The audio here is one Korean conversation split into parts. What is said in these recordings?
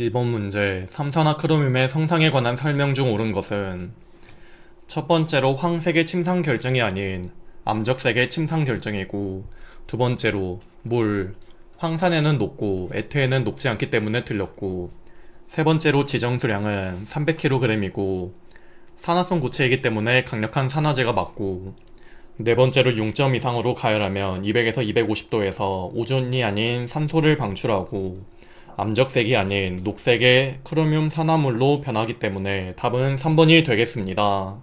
1번 문제, 삼산화크로뮴의 성상에 관한 설명 중 옳은 것은 첫 번째로 황색의 침상 결정이 아닌 암적색의 침상 결정이고, 두 번째로 황산에는 녹고 에테에는 녹지 않기 때문에 틀렸고, 세 번째로 지정 수량은 300kg이고 산화성 고체이기 때문에 강력한 산화제가 맞고, 네 번째로 6점 이상으로 가열하면 200에서 250도에서 오존이 아닌 산소를 방출하고 암적색이 아닌 녹색의 크로뮴 산화물로 변하기 때문에 답은 3번이 되겠습니다.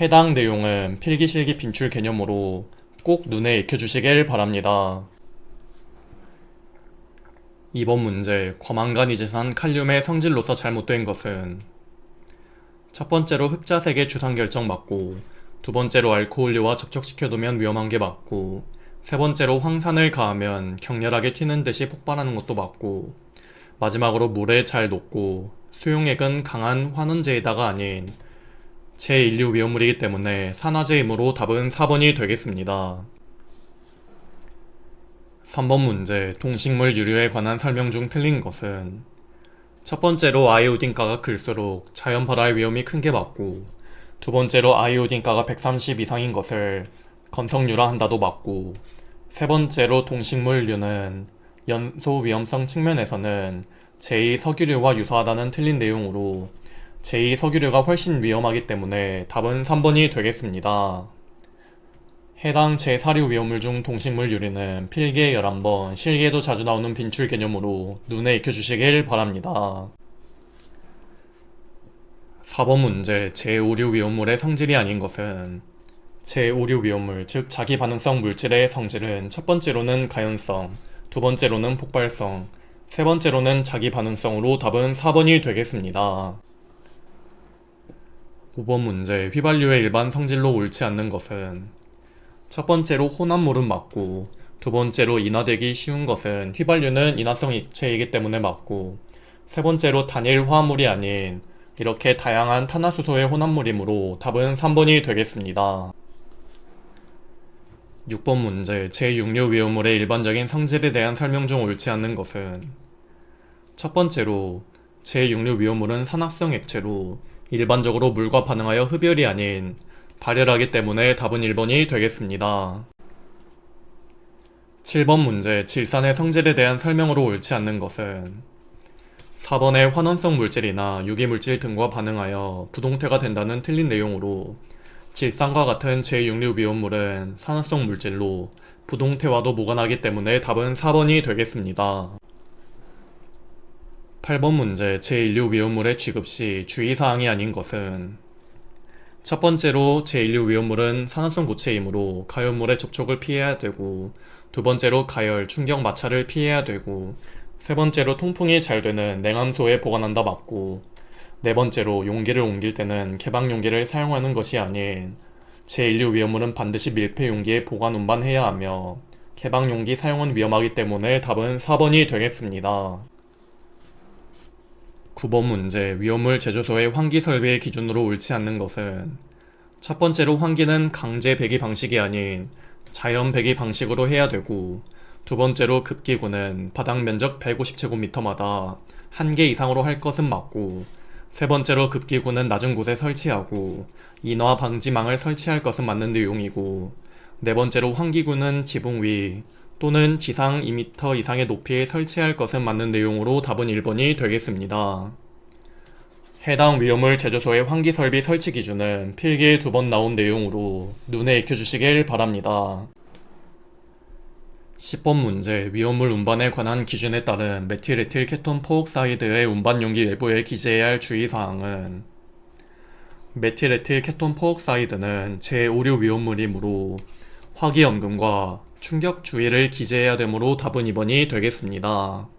해당 내용은 필기실기 빈출 개념으로 꼭 눈에 익혀주시길 바랍니다. 2번 문제, 과망간이지산 칼륨의 성질로서 잘못된 것은 첫 번째로 흑자색의 주상 결정 맞고, 두 번째로 알코올류와 접촉시켜두면 위험한 게 맞고, 세 번째로 황산을 가하면 격렬하게 튀는 듯이 폭발하는 것도 맞고, 마지막으로 물에 잘 녹고 수용액은 강한 환원제에다가 아닌 제1류 위험물이기 때문에 산화제이므로 답은 4번이 되겠습니다. 3번 문제, 동식물 유류에 관한 설명 중 틀린 것은 첫 번째로 아이오딘가가 클수록 자연 발화의 위험이 큰 게 맞고, 두 번째로 아이오딘가가 130 이상인 것을 건성유라 한다도 맞고, 세 번째로 동식물류는 연소 위험성 측면에서는 제2석유류와 유사하다는 틀린 내용으로 제2석유류가 훨씬 위험하기 때문에 답은 3번이 되겠습니다. 해당 제4류 위험물 중 동식물 유리는 필기에 11번, 실기에도 자주 나오는 빈출 개념으로 눈에 익혀주시길 바랍니다. 4번 문제, 제5류 위험물의 성질이 아닌 것은 제5류 위험물, 즉 자기 반응성 물질의 성질은 첫 번째로는 가연성, 두 번째로는 폭발성, 세 번째로는 자기 반응성으로 답은 4번이 되겠습니다. 5번 문제, 휘발유의 일반 성질로 옳지 않는 것은 첫 번째로 혼합물은 맞고, 두 번째로 인화되기 쉬운 것은 휘발유는 인화성 액체이기 때문에 맞고, 세 번째로 단일 화합물이 아닌 이렇게 다양한 탄화수소의 혼합물이므로 답은 3번이 되겠습니다. 6번 문제, 제6류 위험물의 일반적인 성질에 대한 설명 중 옳지 않는 것은 첫 번째로 제6류 위험물은 산화성 액체로 일반적으로 물과 반응하여 흡열이 아닌 발열하기 때문에 답은 1번이 되겠습니다. 7번 문제, 질산의 성질에 대한 설명으로 옳지 않는 것은 4번의 환원성 물질이나 유기물질 등과 반응하여 부동태가 된다는 틀린 내용으로 질산과 같은 제6류 위험물은 산화성 물질로 부동태와도 무관하기 때문에 답은 4번이 되겠습니다. 8번 문제, 제1류 위험물의 취급 시 주의사항이 아닌 것은 첫 번째로 제1류 위험물은 산화성 고체이므로 가열물의 접촉을 피해야 되고, 두 번째로 가열, 충격, 마찰을 피해야 되고, 세 번째로 통풍이 잘 되는 냉암소에 보관한다 맞고, 네 번째로 용기를 옮길 때는 개방 용기를 사용하는 것이 아닌 제1류 위험물은 반드시 밀폐 용기에 보관 운반해야 하며 개방 용기 사용은 위험하기 때문에 답은 4번이 되겠습니다. 9번 문제, 위험물 제조소의 환기 설비의 기준으로 옳지 않는 것은 첫 번째로 환기는 강제 배기 방식이 아닌 자연 배기 방식으로 해야 되고, 두 번째로 급기구는 바닥 면적 150제곱미터마다 1개 이상으로 할 것은 맞고, 세 번째로 급기구는 낮은 곳에 설치하고 인화 방지망을 설치할 것은 맞는 내용이고, 네 번째로 환기구는 지붕 위 또는 지상 2m 이상의 높이에 설치할 것은 맞는 내용으로 답은 1번이 되겠습니다. 해당 위험물 제조소의 환기 설비 설치 기준은 필기에 2번 나온 내용으로 눈에 익혀주시길 바랍니다. 10번 문제, 위험물 운반에 관한 기준에 따른 메틸에틸 케톤 포옥사이드의 운반 용기 외부에 기재해야 할 주의사항은 메틸에틸 케톤 포옥사이드는 제5류 위험물이므로 화기연금과 충격 주의를 기재해야 되므로 답은 2번이 되겠습니다.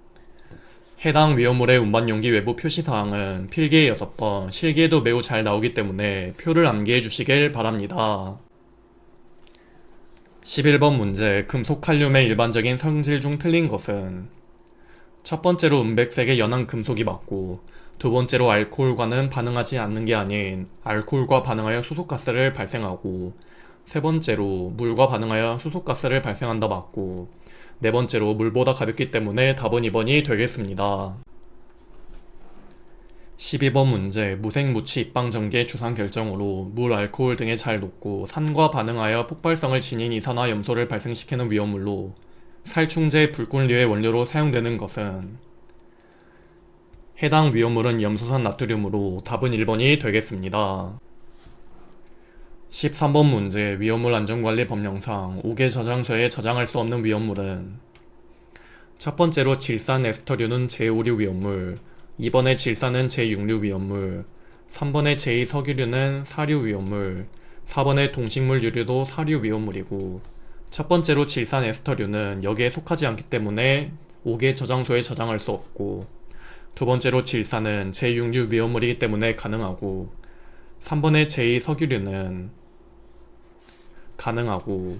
해당 위험물의 운반 용기 외부 표시사항은 필기에 6번, 실기에도 매우 잘 나오기 때문에 표를 암기해 주시길 바랍니다. 11번 문제, 금속 칼륨의 일반적인 성질 중 틀린 것은 첫 번째로 은백색의 연한 금속이 맞고, 두 번째로 알코올과는 반응하지 않는 게 아닌 알코올과 반응하여 수소가스를 발생하고, 세 번째로 물과 반응하여 수소가스를 발생한다 맞고, 네 번째로 물보다 가볍기 때문에 답은 2번이 되겠습니다. 12번 문제 무색무취 입방전개 주상 결정으로 물, 알코올 등에 잘 녹고 산과 반응하여 폭발성을 지닌 이산화 염소를 발생시키는 위험물로 살충제, 불꽃류의 원료로 사용되는 것은 해당 위험물은 염소산 나트륨으로 답은 1번이 되겠습니다. 13번 문제 위험물 안전관리 법령상 5개 저장소에 저장할 수 없는 위험물은 첫 번째로 질산 에스터류는 제5류 위험물, 2번의 질산은 제6류 위험물, 3번의 제2석유류는 4류 위험물, 4번의 동식물 유류도 4류 위험물이고 첫 번째로 질산 에스터류는 여기에 속하지 않기 때문에 5개 저장소에 저장할 수 없고 두 번째로 질산은 제6류 위험물이기 때문에 가능하고 3번의 제2석유류는 가능하고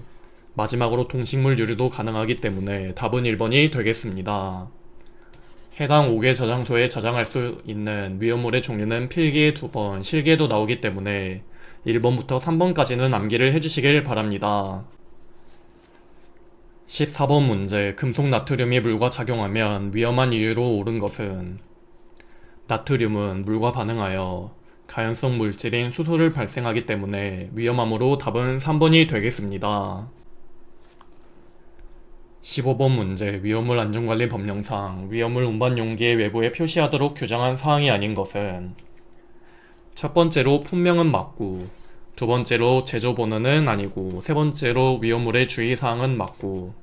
마지막으로 동식물 유류도 가능하기 때문에 답은 1번이 되겠습니다. 해당 5개 저장소에 저장할 수 있는 위험물의 종류는 필기에 2번, 실기에도 나오기 때문에 1번부터 3번까지는 암기를 해주시길 바랍니다. 14번 문제 금속 나트륨이 물과 작용하면 위험한 이유로 옳은 것은 나트륨은 물과 반응하여 가연성 물질인 수소를 발생하기 때문에 위험하므로 답은 3번이 되겠습니다. 15번 문제 위험물 안전관리 법령상 위험물 운반 용기의 외부에 표시하도록 규정한 사항이 아닌 것은 첫 번째로 품명은 맞고 두 번째로 제조 번호는 아니고 세 번째로 위험물의 주의사항은 맞고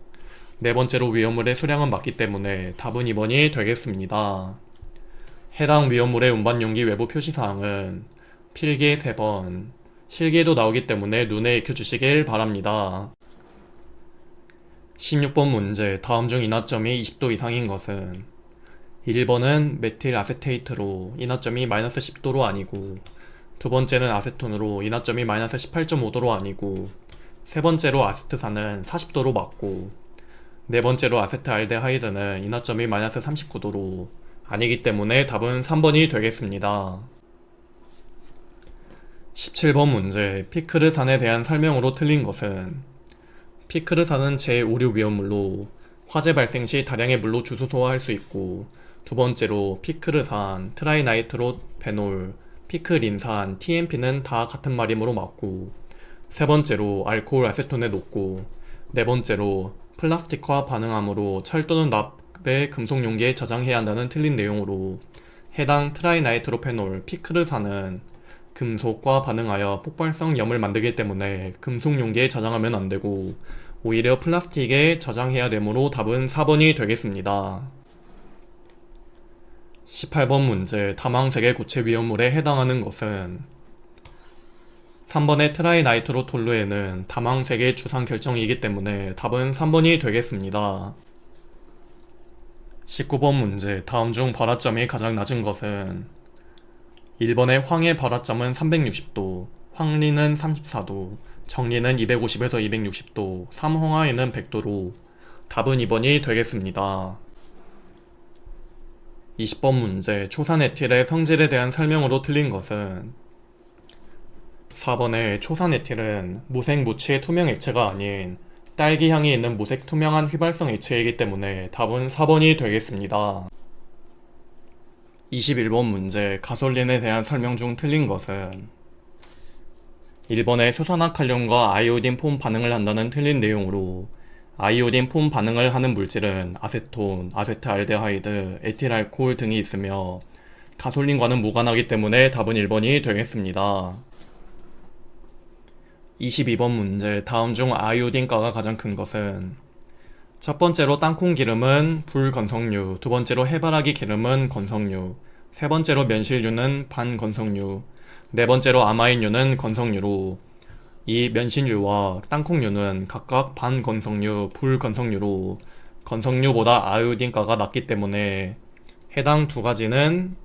네 번째로 위험물의 수량은 맞기 때문에 답은 2번이 되겠습니다. 해당 위험물의 운반 용기 외부 표시사항은 필기에 3번, 실기에도 나오기 때문에 눈에 익혀주시길 바랍니다. 16번 문제 다음 중 인하점이 20도 이상인 것은 1번은 메틸 아세테이트로 인하점이 마이너스 10도로 아니고 두 번째는 아세톤으로 인하점이 마이너스 18.5도로 아니고 세 번째로 아세트산은 40도로 맞고 네 번째로 아세트알데하이드는 인하점이 마이너스 39도로 아니기 때문에 답은 3번이 되겠습니다. 17번 문제 피크르산에 대한 설명으로 틀린 것은 피크르산은 제5류 위험물로 화재 발생 시 다량의 물로 주소소화할 수 있고 두 번째로 피크르산, 트라이나이트로페놀, 피크린산, TMP는 다 같은 말이므로 맞고 세 번째로 알코올 아세톤에 녹고 네 번째로 플라스틱과 반응함으로 철 또는 납의 금속 용기에 저장해야 한다는 틀린 내용으로 해당 트라이나이트로페놀, 피크르산은 금속과 반응하여 폭발성 염을 만들기 때문에 금속 용기에 저장하면 안되고 오히려 플라스틱에 저장해야 되므로 답은 4번이 되겠습니다. 18번 문제 다망색의 고체 위험물에 해당하는 것은 3번의 트라이나이트로톨루에는 다망색의 주상 결정이기 때문에 답은 3번이 되겠습니다. 19번 문제 다음 중 발화점이 가장 낮은 것은 1번의 황의 발화점은 360도, 황리는 34도, 정리는 250에서 260도, 삼홍화에는 100도로 답은 2번이 되겠습니다. 20번 문제 초산에틸의 성질에 대한 설명으로 틀린 것은 4번의 초산에틸은 무색 무취의 투명 액체가 아닌 딸기향이 있는 무색 투명한 휘발성 액체이기 때문에 답은 4번이 되겠습니다. 21번 문제 가솔린에 대한 설명 중 틀린 것은 1번의 수산화칼륨과 아이오딘 폼 반응을 한다는 틀린 내용으로 아이오딘 폼 반응을 하는 물질은 아세톤, 아세트알데하이드, 에틸알코올 등이 있으며 가솔린과는 무관하기 때문에 답은 1번이 되겠습니다. 22번 문제 다음 중 아이오딘가가 가장 큰 것은 첫 번째로 땅콩 기름은 불건성류, 두 번째로 해바라기 기름은 건성류, 세 번째로 면실류는 반건성류, 네 번째로 아마인류는 건성류로 이 면실류와 땅콩류는 각각 반건성류, 불건성류로 건성류보다 아이오딘가가 낮기 때문에 해당 두 가지는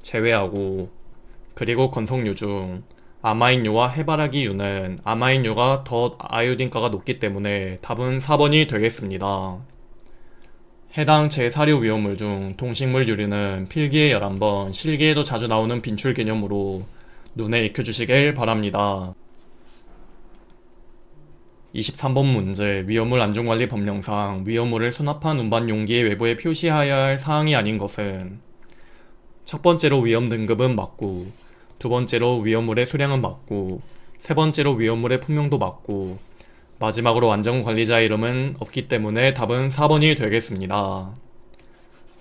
제외하고 그리고 건성류 중 아마인유와 해바라기유는 아마인유가 더 아이오딘가가 높기 때문에 답은 4번이 되겠습니다. 해당 제4류 위험물 중 동식물 유류는 필기에 11번, 실기에도 자주 나오는 빈출 개념으로 눈에 익혀주시길 바랍니다. 23번 문제 위험물 안전관리 법령상 위험물을 수납한 운반 용기의 외부에 표시하여야 할 사항이 아닌 것은 첫 번째로 위험 등급은 맞고, 두 번째로 위험물의 수량은 맞고, 세 번째로 위험물의 품명도 맞고, 마지막으로 안전관리자 이름은 없기 때문에 답은 4번이 되겠습니다.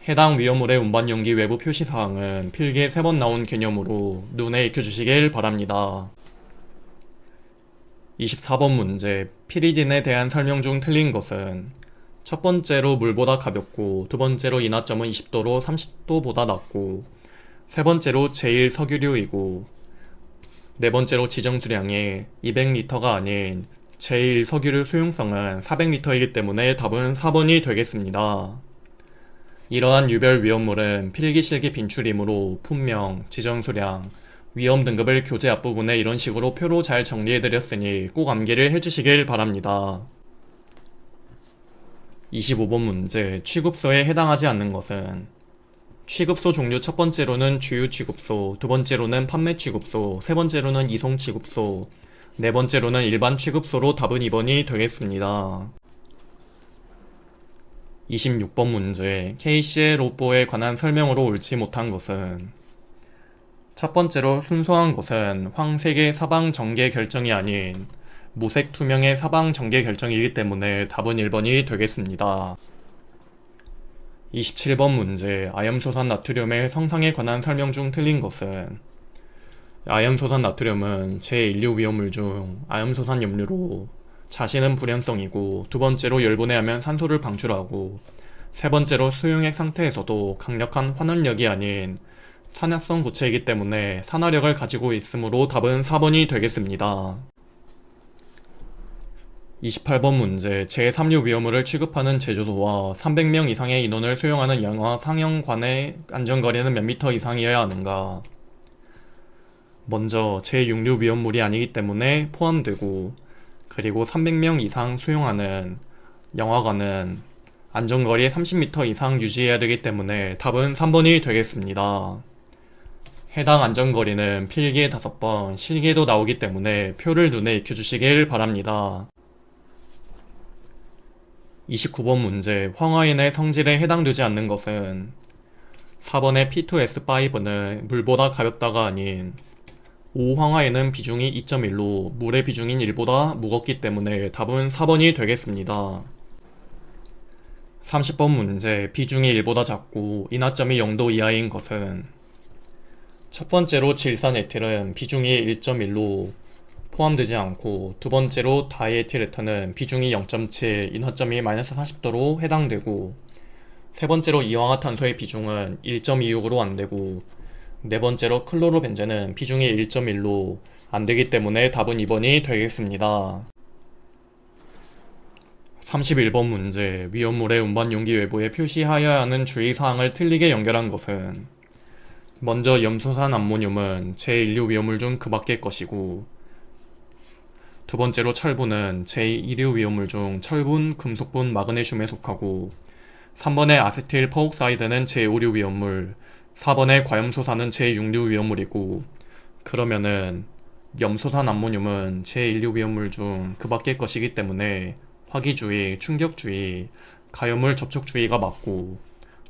해당 위험물의 운반용기 외부 표시사항은 필기에 3번 나온 개념으로 눈에 익혀주시길 바랍니다. 24번 문제, 피리딘에 대한 설명 중 틀린 것은 첫 번째로 물보다 가볍고, 두 번째로 인하점은 20도로 30도보다 낮고, 세 번째로 제1석유류이고, 네 번째로 지정수량이 200리터가 아닌 제1석유류 수용성은 400리터이기 때문에 답은 4번이 되겠습니다. 이러한 유별 위험물은 필기실기 빈출이므로 품명, 지정수량, 위험 등급을 교재 앞부분에 이런 식으로 표로 잘 정리해드렸으니 꼭 암기를 해주시길 바랍니다. 25번 문제, 취급소에 해당하지 않는 것은 취급소 종류 첫 번째로는 주유 취급소, 두 번째로는 판매 취급소, 세 번째로는 이송 취급소, 네 번째로는 일반 취급소로 답은 2번이 되겠습니다. 26번 문제, KCL 로뽀에 관한 설명으로 옳지 못한 것은 첫 번째로 순수한 것은 황색의 사방 전개 결정이 아닌 무색 투명의 사방 전개 결정이기 때문에 답은 1번이 되겠습니다. 27번 문제, 아염소산 나트륨의 성상에 관한 설명 중 틀린 것은 아염소산 나트륨은 제1류 위험물 중 아염소산 염료로 자신은 불연성이고, 두 번째로 열분해하면 산소를 방출하고, 세 번째로 수용액 상태에서도 강력한 환원력이 아닌 산화성 고체이기 때문에 산화력을 가지고 있으므로 답은 4번이 되겠습니다. 28번 문제, 제3류 위험물을 취급하는 제조소와 300명 이상의 인원을 수용하는 영화 상영관의 안전거리는 몇 미터 이상이어야 하는가? 먼저 제6류 위험물이 아니기 때문에 포함되고, 그리고 300명 이상 수용하는 영화관은 안전거리 30m 이상 유지해야 되기 때문에 답은 3번이 되겠습니다. 해당 안전거리는 필기에 5번, 실기에도 나오기 때문에 표를 눈에 익혀주시길 바랍니다. 29번 문제, 황화인의 성질에 해당되지 않는 것은 4번의 P2S5는 물보다 가볍다가 아닌 5황화에는 비중이 2.1로 물의 비중인 1보다 무겁기 때문에 답은 4번이 되겠습니다. 30번 문제, 비중이 1보다 작고 인하점이 0도 이하인 것은 첫 번째로 질산에틸은 비중이 1.1로 포함되지 않고, 두 번째로 다이에틸에탄은 비중이 0.7, 인하점이 -40도로 해당되고, 세 번째로 이황화탄소의 비중은 1.26으로 안되고, 네 번째로 클로로벤젠은 비중이 1.1로 안되기 때문에 답은 2번이 되겠습니다. 31번 문제, 위험물의 운반용기 외부에 표시하여야 하는 주의사항을 틀리게 연결한 것은 먼저 염소산 암모늄은 제1류 위험물 중 그 밖의 것이고, 두 번째로 철분은 제2류 위험물 중 철분, 금속분, 마그네슘에 속하고, 3번의 아세틸 퍼옥사이드는 제5류 위험물, 4번의 과염소산은 제6류 위험물이고, 그러면은 염소산 암모늄은 제1류 위험물 중 그 밖의 것이기 때문에 화기주의, 충격주의, 가염물 접촉주의가 맞고,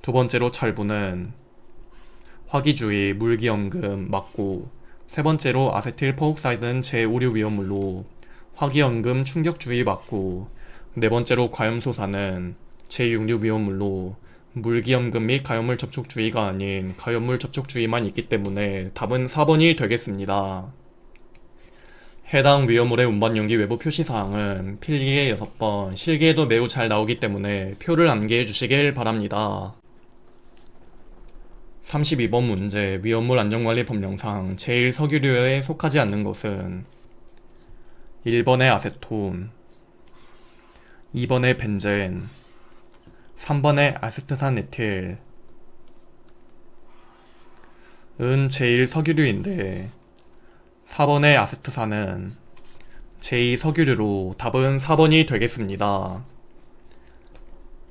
두 번째로 철분은 화기주의, 물기염금 맞고, 세 번째로 아세틸 퍼옥사이드는 제5류 위험물로 화기염금 충격주의 맞고, 네 번째로 과염소산은 제6류 위험물로 물기염금 및 가염물 접촉주의가 아닌 가염물 접촉주의만 있기 때문에 답은 4번이 되겠습니다. 해당 위험물의 운반용기 외부 표시사항은 필기에 6번, 실기에도 매우 잘 나오기 때문에 표를 암기해 주시길 바랍니다. 32번 문제, 위험물 안전관리 법령상 제1석유류에 속하지 않는 것은 1번의 아세톤, 2번의 벤젠, 3번의 아세트산 에틸 은 제1석유류인데 4번의 아세트산은 제2석유류로 답은 4번이 되겠습니다.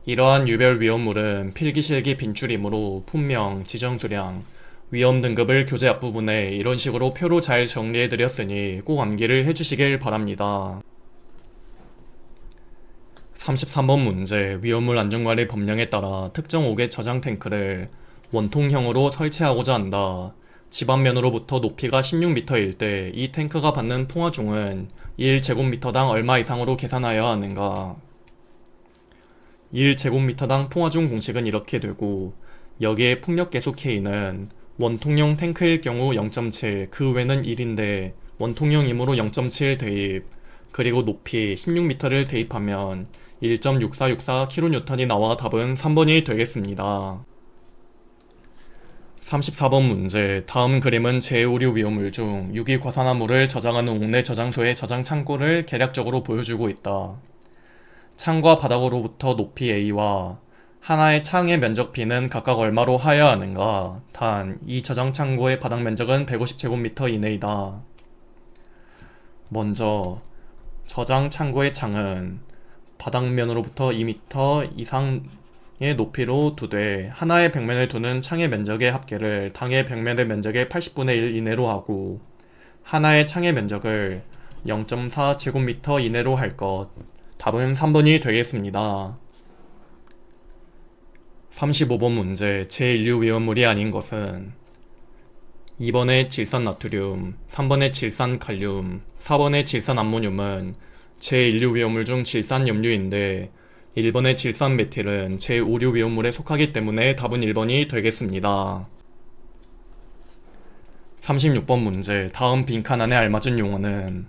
이러한 유별 위험물은 필기실기 빈출이므로 품명, 지정수량, 위험 등급을 교재 앞부분에 이런 식으로 표로 잘 정리해드렸으니 꼭 암기를 해주시길 바랍니다. 33번 문제, 위험물 안전관리 법령에 따라 특정 옥의 저장 탱크를 원통형으로 설치하고자 한다. 집 앞면으로부터 높이가 16m일 때 이 탱크가 받는 풍화중은 1제곱미터당 얼마 이상으로 계산하여야 하는가? 1제곱미터당 풍화중 공식은 이렇게 되고, 여기에 풍력계수 K는 원통형 탱크일 경우 0.7, 그 외는 1인데 원통형이므로 0.7 대입, 그리고 높이 16m를 대입하면 1.6464kN이 나와 답은 3번이 되겠습니다. 34번 문제. 다음 그림은 제5류 위험물 중 유기과산화물을 저장하는 옥내 저장소의 저장 창고를 개략적으로 보여주고 있다. 창과 바닥으로부터 높이 A와 하나의 창의 면적 B는 각각 얼마로 하여야 하는가? 단, 이 저장 창고의 바닥 면적은 150제곱미터 이내이다. 먼저, 저장 창고의 창은 바닥면으로부터 2m 이상의 높이로 두되 하나의 벽면을 두는 창의 면적의 합계를 당의 벽면의 면적의 80분의 1 이내로 하고 하나의 창의 면적을 0.4제곱미터 이내로 할 것. 답은 3번이 되겠습니다. 35번 문제. 제1류 위험물이 아닌 것은 2번의 질산나트륨, 3번의 질산칼륨, 4번의 질산암모늄은 제1류 위험물 중 질산염류인데 1번의 질산메틸은 제5류 위험물에 속하기 때문에 답은 1번이 되겠습니다. 36번 문제. 다음 빈칸 안에 알맞은 용어는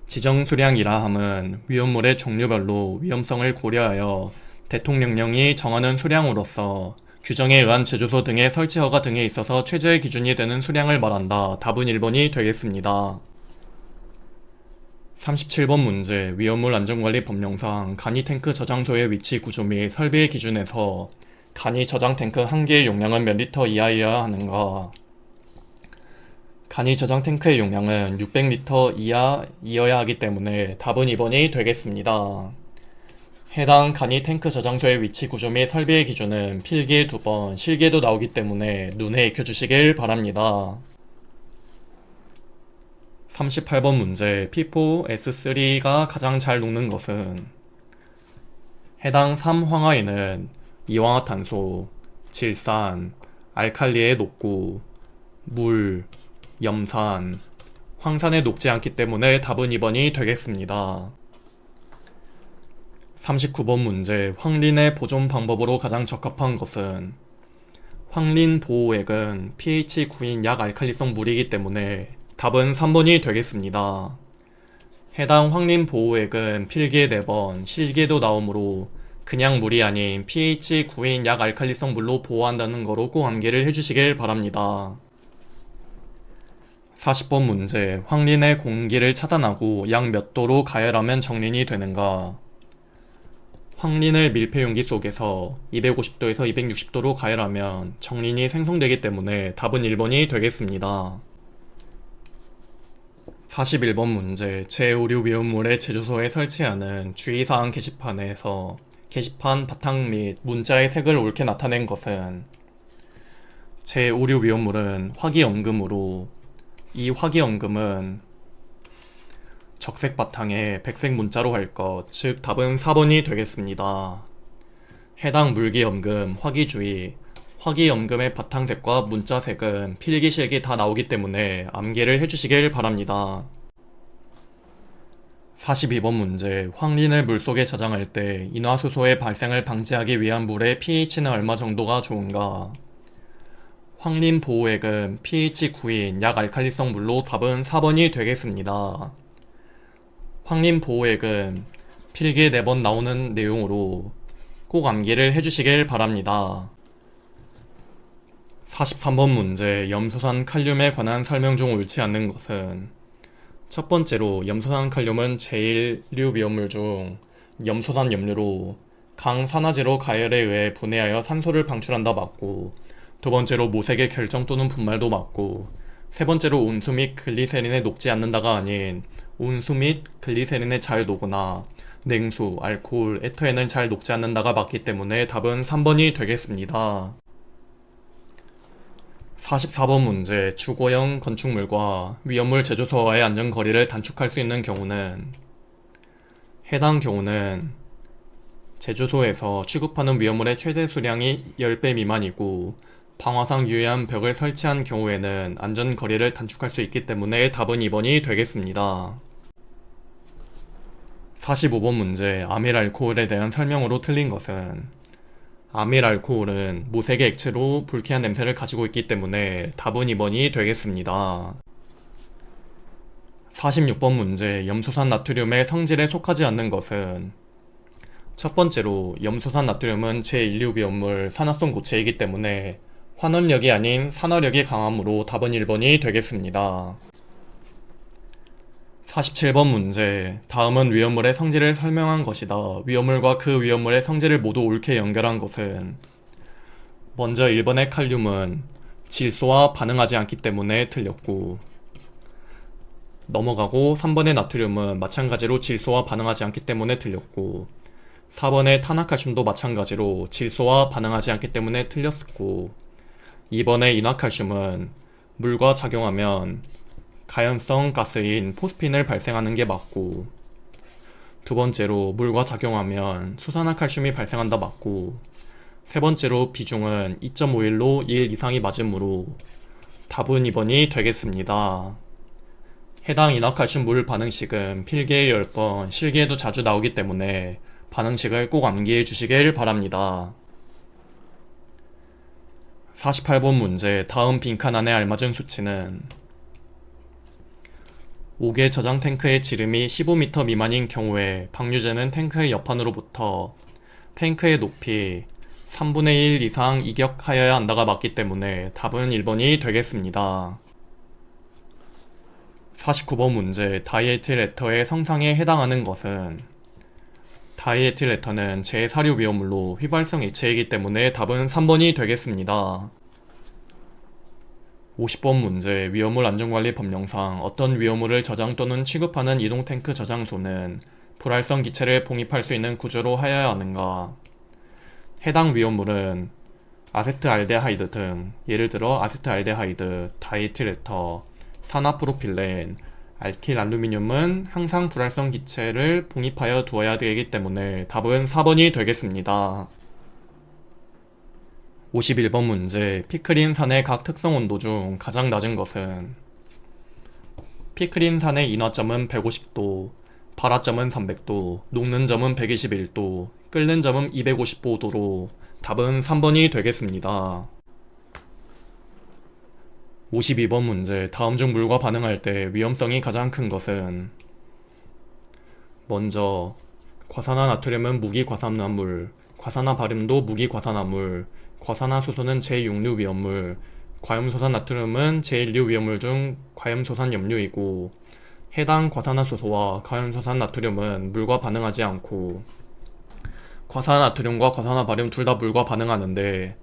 지정수량이라 함은 위험물의 종류별로 위험성을 고려하여 대통령령이 정하는 수량으로서 규정에 의한 제조소 등의 설치 허가 등에 있어서 최저의 기준이 되는 수량을 말한다. 답은 1번이 되겠습니다. 37번 문제. 위험물 안전관리 법령상 간이 탱크 저장소의 위치 구조 및 설비의 기준에서 간이 저장 탱크 한 개의 용량은 몇 리터 이하여야 하는가? 간이 저장 탱크의 용량은 600리터 이하이어야 하기 때문에 답은 2번이 되겠습니다. 해당 간이 탱크 저장소의 위치 구조 및 설비의 기준은 필기에 2번, 실기에도 나오기 때문에 눈에 익혀주시길 바랍니다. 38번 문제. P4S3가 가장 잘 녹는 것은 해당 3황화에는 이황화탄소, 질산, 알칼리에 녹고 물, 염산, 황산에 녹지 않기 때문에 답은 2번이 되겠습니다. 39번 문제. 황린의 보존 방법으로 가장 적합한 것은 황린 보호액은 pH 9인 약알칼리성 물이기 때문에 답은 3번이 되겠습니다. 해당 황린 보호액은 필기에 4번, 실기에도 나오므로 그냥 물이 아닌 pH 9인 약알칼리성 물로 보호한다는 거로 꼭 암기를 해주시길 바랍니다. 40번 문제. 황린의 공기를 차단하고 약 몇 도로 가열하면 정린이 되는가? 황린을 밀폐용기 속에서 250도에서 260도로 가열하면 정린이 생성되기 때문에 답은 1번이 되겠습니다. 41번 문제. 제5류 위험물의 제조소에 설치하는 주의사항 게시판에서 게시판 바탕 및 문자의 색을 옳게 나타낸 것은 제5류 위험물은 화기염금으로 이 화기염금은 적색 바탕에 백색 문자로 할 것, 즉 답은 4번이 되겠습니다. 해당 물기염금, 화기주의, 화기염금의 바탕색과 문자색은 필기실기 다 나오기 때문에 암기를 해주시길 바랍니다. 42번 문제. 황린을 물속에 저장할 때 인화수소의 발생을 방지하기 위한 물의 pH는 얼마 정도가 좋은가? 황린 보호액은 pH 9인 약알칼리성 물로 답은 4번이 되겠습니다. 황린 보호액은 필기에 4번 나오는 내용으로 꼭 암기를 해주시길 바랍니다. 43번 문제. 염소산 칼륨에 관한 설명 중 옳지 않는 것은 첫 번째로 염소산 칼륨은 제1류 위험물 중 염소산 염료로 강산화제로 가열에 의해 분해하여 산소를 방출한다 맞고, 두 번째로 모색의 결정 또는 분말도 맞고, 세 번째로 온수 및 글리세린에 녹지 않는다가 아닌 온수 및 글리세린에 잘 녹으나 냉수, 알코올, 에터에는 잘 녹지 않는다가 맞기 때문에 답은 3번이 되겠습니다. 44번 문제. 주거용 건축물과 위험물 제조소와의 안전거리를 단축할 수 있는 경우는 해당 경우는 제조소에서 취급하는 위험물의 최대 수량이 10배 미만이고 방화상 유해한 벽을 설치한 경우에는 안전거리를 단축할 수 있기 때문에 답은 2번이 되겠습니다. 45번 문제, 아밀알코올에 대한 설명으로 틀린 것은 아밀알코올은 무색의 액체로 불쾌한 냄새를 가지고 있기 때문에 답은 2번이 되겠습니다. 46번 문제, 염소산 나트륨의 성질에 속하지 않는 것은 첫 번째로 염소산 나트륨은 제1류 산화성 고체이기 때문에 환원력이 아닌 산화력이 강하므로 답은 1번이 되겠습니다. 47번 문제, 다음은 위험물의 성질을 설명한 것이다. 위험물과 그 위험물의 성질을 모두 옳게 연결한 것은 먼저 1번의 칼륨은 질소와 반응하지 않기 때문에 틀렸고, 넘어가고 3번의 나트륨은 마찬가지로 질소와 반응하지 않기 때문에 틀렸고, 4번의 탄화칼슘도 마찬가지로 질소와 반응하지 않기 때문에 틀렸었고, 2번의 인화칼슘은 물과 작용하면 가연성 가스인 포스핀을 발생하는 게 맞고, 두 번째로 물과 작용하면 수산화칼슘이 발생한다 맞고, 세 번째로 비중은 2.51로 1 이상이 맞으므로 답은 2번이 되겠습니다. 해당 인화칼슘 물 반응식은 필기에 10번, 실기에도 자주 나오기 때문에 반응식을 꼭 암기해 주시길 바랍니다. 48번 문제, 다음 빈칸 안에 알맞은 수치는 5개 저장 탱크의 지름이 15m 미만인 경우에 방류제는 탱크의 옆판으로부터 탱크의 높이 3분의 1 이상 이격하여야 한다가 맞기 때문에 답은 1번이 되겠습니다. 49번 문제, 다이에틸 에터의 성상에 해당하는 것은 다이에틸 에터는 제4류 위험물로 휘발성 액체이기 때문에 답은 3번이 되겠습니다. 50번 문제, 위험물 안전관리 법령상 어떤 위험물을 저장 또는 취급하는 이동탱크 저장소는 불활성 기체를 봉입할 수 있는 구조로 하여야 하는가? 해당 위험물은 아세트알데하이드 등, 예를 들어 아세트알데하이드, 다이에틸 에터, 산화프로필렌, 알킬알루미늄은 항상 불활성 기체를 봉입하여 두어야 되기 때문에 답은 4번이 되겠습니다. 51번 문제, 피크린산의 각 특성 온도 중 가장 낮은 것은 피크린산의 인화점은 150도, 발화점은 300도, 녹는 점은 121도, 끓는 점은 255도로 답은 3번이 되겠습니다. 52번 문제, 다음 중 물과 반응할 때 위험성이 가장 큰 것은 먼저 과산화나트륨은 무기과산화물, 과산화바륨도 무기과산화물, 과산화수소는 제6류 위험물, 과염소산 나트륨은 제1류 위험물 중 과염소산 염류이고, 해당 과산화수소와 과염소산 나트륨은 물과 반응하지 않고, 과산화나트륨과 과산화바륨 둘 다 물과 반응하는데,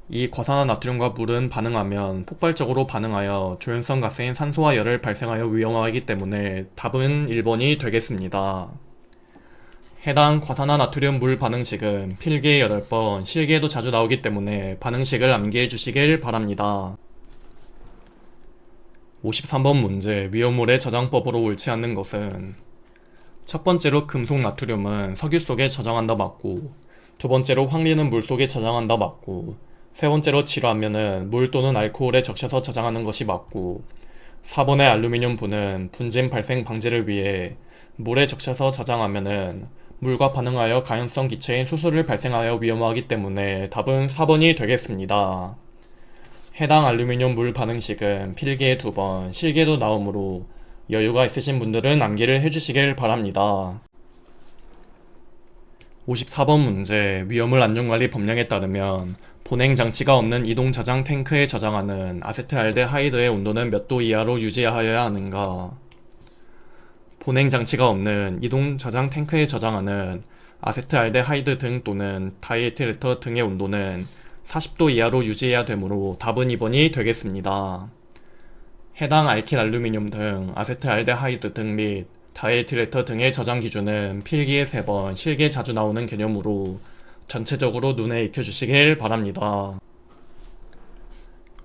이 과산화나트륨과 물은 반응하면 폭발적으로 반응하여 조연성 가스인 산소와 열을 발생하여 위험하기 때문에 답은 1번이 되겠습니다. 해당 과산화나트륨 물 반응식은 필기에 8번, 실기에도 자주 나오기 때문에 반응식을 암기해 주시길 바랍니다. 53번 문제, 위험물의 저장법으로 옳지 않는 것은 첫 번째로 금속 나트륨은 석유 속에 저장한다 맞고, 두 번째로 황리는 물 속에 저장한다 맞고, 세 번째로 질화면은 물 또는 알코올에 적셔서 저장하는 것이 맞고, 4번의 알루미늄 분은 분진 발생 방지를 위해 물에 적셔서 저장하면은 물과 반응하여 가연성 기체인 수소를 발생하여 위험하기 때문에 답은 4번이 되겠습니다. 해당 알루미늄 물 반응식은 필기에 2번, 실기에도 나오므로 여유가 있으신 분들은 암기를 해주시길 바랍니다. 54번 문제, 위험물 안전관리 법령에 따르면 보냉 장치가 없는 이동 저장 탱크에 저장하는 아세트알데하이드의 온도는 몇 도 이하로 유지하여야 하는가? 보냉 장치가 없는 이동 저장 탱크에 저장하는 아세트알데하이드 등 또는 다이에틸 에터 등의 온도는 40도 이하로 유지해야 되므로 답은 2번이 되겠습니다. 해당 알킬알루미늄 등 아세트알데하이드 등 및 다이에틸 에터 등의 저장 기준은 필기에 3번, 실기에 자주 나오는 개념으로 전체적으로 눈에 익혀주시길 바랍니다.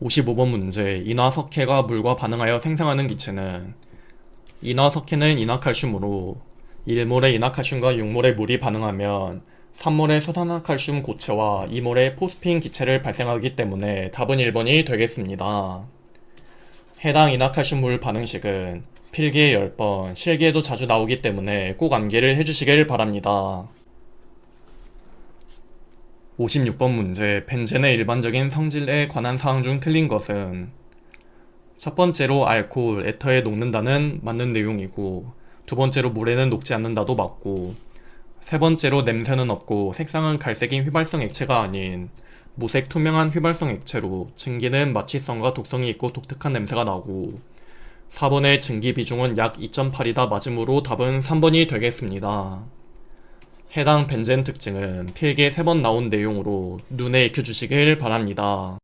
55번 문제, 인화석회가 물과 반응하여 생성하는 기체는 인화석회는 인화칼슘으로 1몰의 인화칼슘과 6몰의 물이 반응하면 산몰의 소산화칼슘 고체와 이몰의 포스핀 기체를 발생하기 때문에 답은 1번이 되겠습니다. 해당 이나칼슘물 반응식은 필기에 10번, 실기에도 자주 나오기 때문에 꼭 암기를 해주시길 바랍니다. 56번 문제, 벤젠의 일반적인 성질에 관한 사항 중 틀린 것은 첫 번째로 알코올, 에터에 녹는다는 맞는 내용이고, 두 번째로 물에는 녹지 않는다도 맞고, 세 번째로 냄새는 없고 색상은 갈색인 휘발성 액체가 아닌 무색 투명한 휘발성 액체로 증기는 마취성과 독성이 있고 독특한 냄새가 나고, 4번의 증기 비중은 약 2.8이다 맞으므로 답은 3번이 되겠습니다. 해당 벤젠 특징은 필기에 3번 나온 내용으로 눈에 익혀주시길 바랍니다.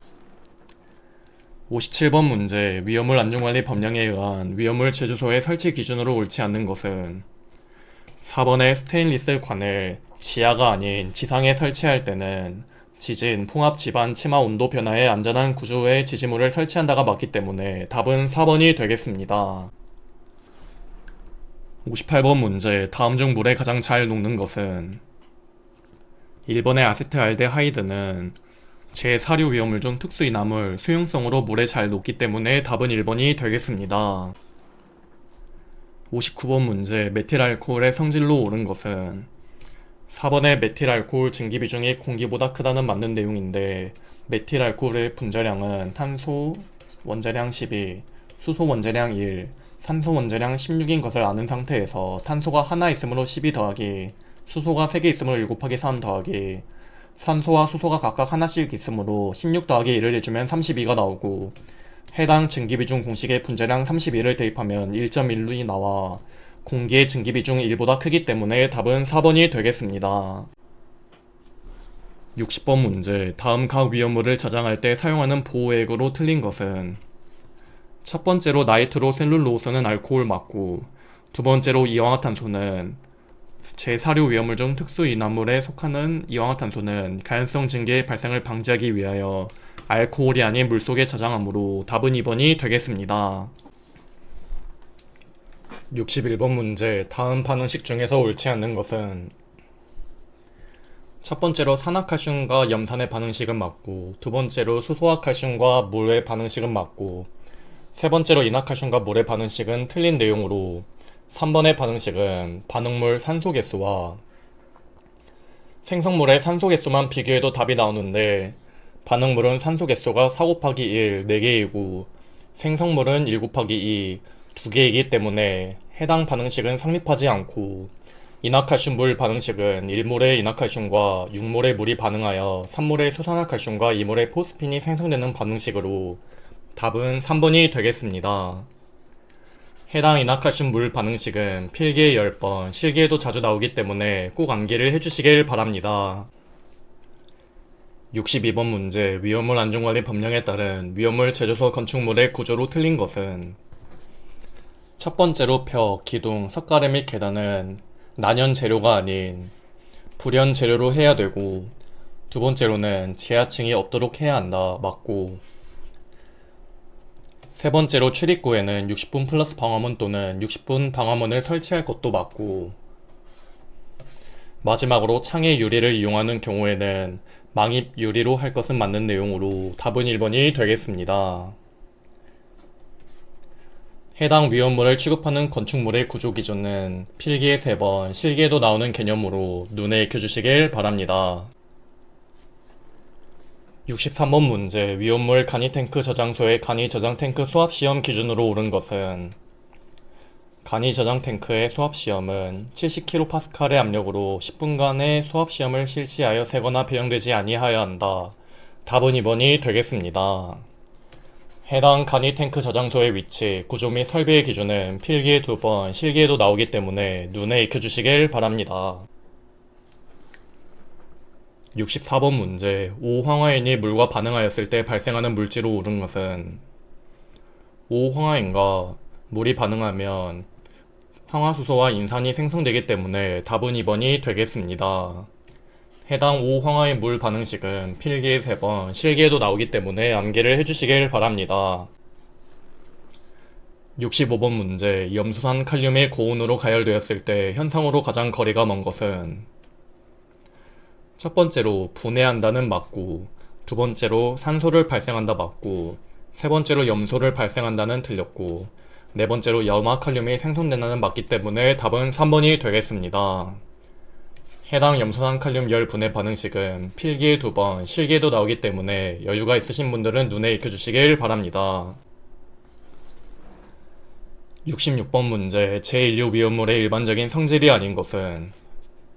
57번 문제, 위험물 안전관리 법령에 의한 위험물 제조소의 설치 기준으로 옳지 않는 것은 4번의 스테인리스 관을 지하가 아닌 지상에 설치할 때는 지진, 풍압, 지반, 침하, 온도 변화에 안전한 구조의 지지물을 설치한다가 맞기 때문에 답은 4번이 되겠습니다. 58번 문제, 다음 중 물에 가장 잘 녹는 것은 1번의 아세트알데하이드는 제사료 위험물 중 특수이나물, 수용성으로 물에 잘 녹기 때문에 답은 1번이 되겠습니다. 59번 문제, 메틸알코올의 성질로 옳은 것은 4번의 메틸알코올 증기 비중이 공기보다 크다는 맞는 내용인데, 메틸알코올의 분자량은 탄소 원자량 12, 수소 원자량 1, 산소 원자량 16인 것을 아는 상태에서 탄소가 하나 있으므로 12 더하기, 수소가 3개 있으므로 7 곱하기 3 더하기, 산소와 수소가 각각 하나씩 있으므로 16 더하기 1을 해주면 32가 나오고, 해당 증기비중 공식에 분자량 32를 대입하면 1.1이 나와 공기의 증기비중 1보다 크기 때문에 답은 4번이 되겠습니다. 60번 문제, 다음 각 위험물을 저장할 때 사용하는 보호액으로 틀린 것은 첫 번째로 나이트로셀룰로스는 알코올 맞고, 두 번째로 이황화탄소는 제사료 위험물 중 특수이난물에 속하는 이황화탄소는 가연성 증기의 발생을 방지하기 위하여 알코올이 아닌 물속에 저장하므로 답은 2번이 되겠습니다. 61번 문제, 다음 반응식 중에서 옳지 않는 것은 첫 번째로 산화칼슘과 염산의 반응식은 맞고, 두 번째로 수소화칼슘과 물의 반응식은 맞고, 세 번째로 이나칼슘과 물의 반응식은 틀린 내용으로 3번의 반응식은 반응물 산소 개수와 생성물의 산소 개수만 비교해도 답이 나오는데, 반응물은 산소 개수가 4 곱하기 1, 4개이고 생성물은 1 곱하기 2, 2개이기 때문에 해당 반응식은 성립하지 않고, 이나칼슘물 반응식은 1몰의 이나칼슘과 6몰의 물이 반응하여 3몰의 수산화칼슘과 2몰의 포스핀이 생성되는 반응식으로 답은 3번이 되겠습니다. 해당 이나칼슘물 반응식은 필기에 10번, 실기에도 자주 나오기 때문에 꼭 암기를 해주시길 바랍니다. 62번 문제, 위험물 안전관리 법령에 따른 위험물 제조소 건축물의 구조로 틀린 것은 첫 번째로 벽, 기둥, 석가래 및 계단은 난연 재료가 아닌 불연 재료로 해야 되고, 두 번째로는 지하층이 없도록 해야 한다 맞고, 세 번째로 출입구에는 60분 플러스 방화문 또는 60분 방화문을 설치할 것도 맞고, 마지막으로 창의 유리를 이용하는 경우에는 망입 유리로 할 것은 맞는 내용으로 답은 1번이 되겠습니다. 해당 위험물을 취급하는 건축물의 구조 기준은 필기에 3번, 실기에도 나오는 개념으로 눈에 익혀주시길 바랍니다. 63번 문제, 위험물 간이탱크 저장소의 간이저장탱크 수압시험 기준으로 옳은 것은 간이저장탱크의 수압시험은 70kPa의 압력으로 10분간의 수압시험을 실시하여 새거나 배형되지 아니하여야 한다. 답은 2번이 되겠습니다. 해당 간이탱크 저장소의 위치, 구조 및 설비의 기준은 필기에 2번, 실기에도 나오기 때문에 눈에 익혀주시길 바랍니다. 64번 문제, 5황화인이 물과 반응하였을 때 발생하는 물질로 옳은 것은 5황화인과 물이 반응하면 황화수소와 인산이 생성되기 때문에 답은 2번이 되겠습니다. 해당 5황화의 물 반응식은 필기에 3번, 실기에도 나오기 때문에 암기를 해주시길 바랍니다. 65번 문제, 염소산 칼륨이 고온으로 가열되었을 때 현상으로 가장 거리가 먼 것은 첫 번째로 분해한다는 맞고, 두 번째로 산소를 발생한다 맞고, 세 번째로 염소를 발생한다는 틀렸고, 네 번째로 염화칼륨이 생성된다는 맞기 때문에 답은 3번이 되겠습니다. 해당 염소산 칼륨 열 분해 반응식은 필기에 2번, 실기에도 나오기 때문에 여유가 있으신 분들은 눈에 익혀주시길 바랍니다. 66번 문제, 제1류 위험물의 일반적인 성질이 아닌 것은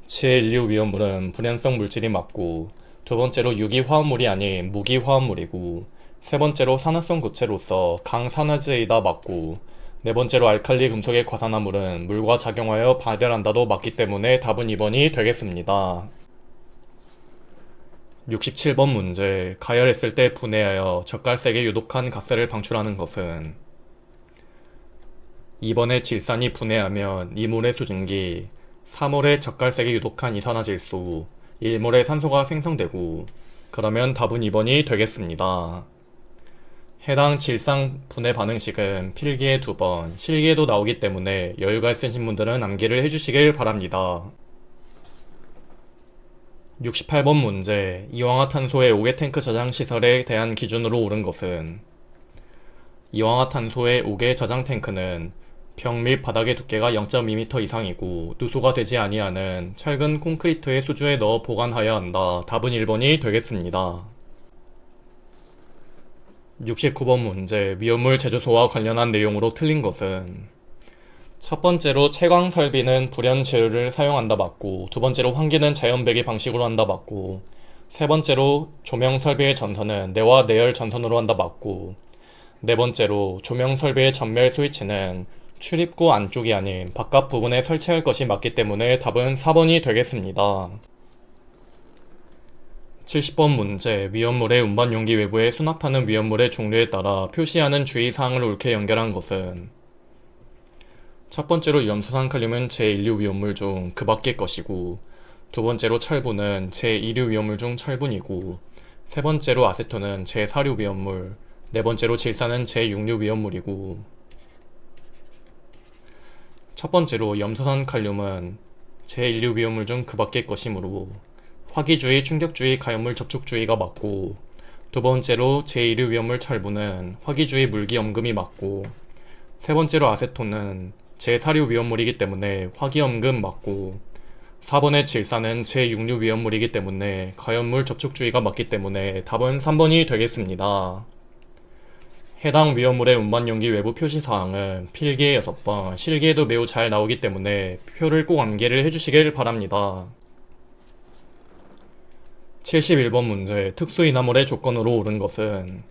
제1류 위험물은 불연성 물질이 맞고, 두 번째로 유기화합물이 아닌 무기화합물이고, 세 번째로 산화성 고체로서 강산화제이다 맞고, 네 번째로 알칼리 금속의 과산화물은 물과 작용하여 발열한다도 맞기 때문에 답은 2번이 되겠습니다. 67번 문제, 가열했을 때 분해하여 젓갈색의 유독한 가스를 방출하는 것은 2번에 질산이 분해하면 2몰의 수증기, 4몰의 젓갈색의 유독한 이산화질소, 1몰의 산소가 생성되고, 그러면 답은 2번이 되겠습니다. 해당 질산 분해 반응식은 필기에 2번, 실기에도 나오기 때문에 여유가 있으신 분들은 암기를 해주시길 바랍니다. 68번 문제, 이황화탄소의 5개 탱크 저장 시설에 대한 기준으로 옳은 것은 이황화탄소의 5개 저장 탱크는 벽 및 바닥의 두께가 0.2m 이상이고 누수가 되지 아니하는 철근 콘크리트의 수조에 넣어 보관하여야 한다. 답은 1번이 되겠습니다. 69번 문제, 위험물 제조소와 관련한 내용으로 틀린 것은 첫 번째로 채광 설비는 불연 재료를 사용한다 맞고, 두 번째로 환기는 자연 배기 방식으로 한다 맞고, 세 번째로 조명 설비의 전선은 내와 내열 전선으로 한다 맞고, 네 번째로 조명 설비의 전멸 스위치는 출입구 안쪽이 아닌 바깥 부분에 설치할 것이 맞기 때문에 답은 4번이 되겠습니다. 70번 문제, 위험물의 운반 용기 외부에 수납하는 위험물의 종류에 따라 표시하는 주의사항을 옳게 연결한 것은 첫 번째로 염소산 칼륨은 제1류 위험물 중 그 밖의 것이고, 두 번째로 철분은 제2류 위험물 중 철분이고, 세 번째로 아세톤은 제4류 위험물, 네 번째로 질산은 제6류 위험물이고, 첫 번째로 염소산 칼륨은 제1류 위험물 중 그 밖의 것이므로 화기주의, 충격주의, 가연물 접촉주의가 맞고, 두 번째로 제1류 위험물 철분은 화기주의 물기염금이 맞고, 세 번째로 아세톤은 제4류 위험물이기 때문에 화기염금 맞고, 4번의 질산은 제6류 위험물이기 때문에 가연물 접촉주의가 맞기 때문에 답은 3번이 되겠습니다. 해당 위험물의 운반 용기 외부 표시사항은 필기에 6번, 실기에도 매우 잘 나오기 때문에 표를 꼭 암기를 해주시길 바랍니다. 71번 문제, 특수인화물의 조건으로 옳은 것은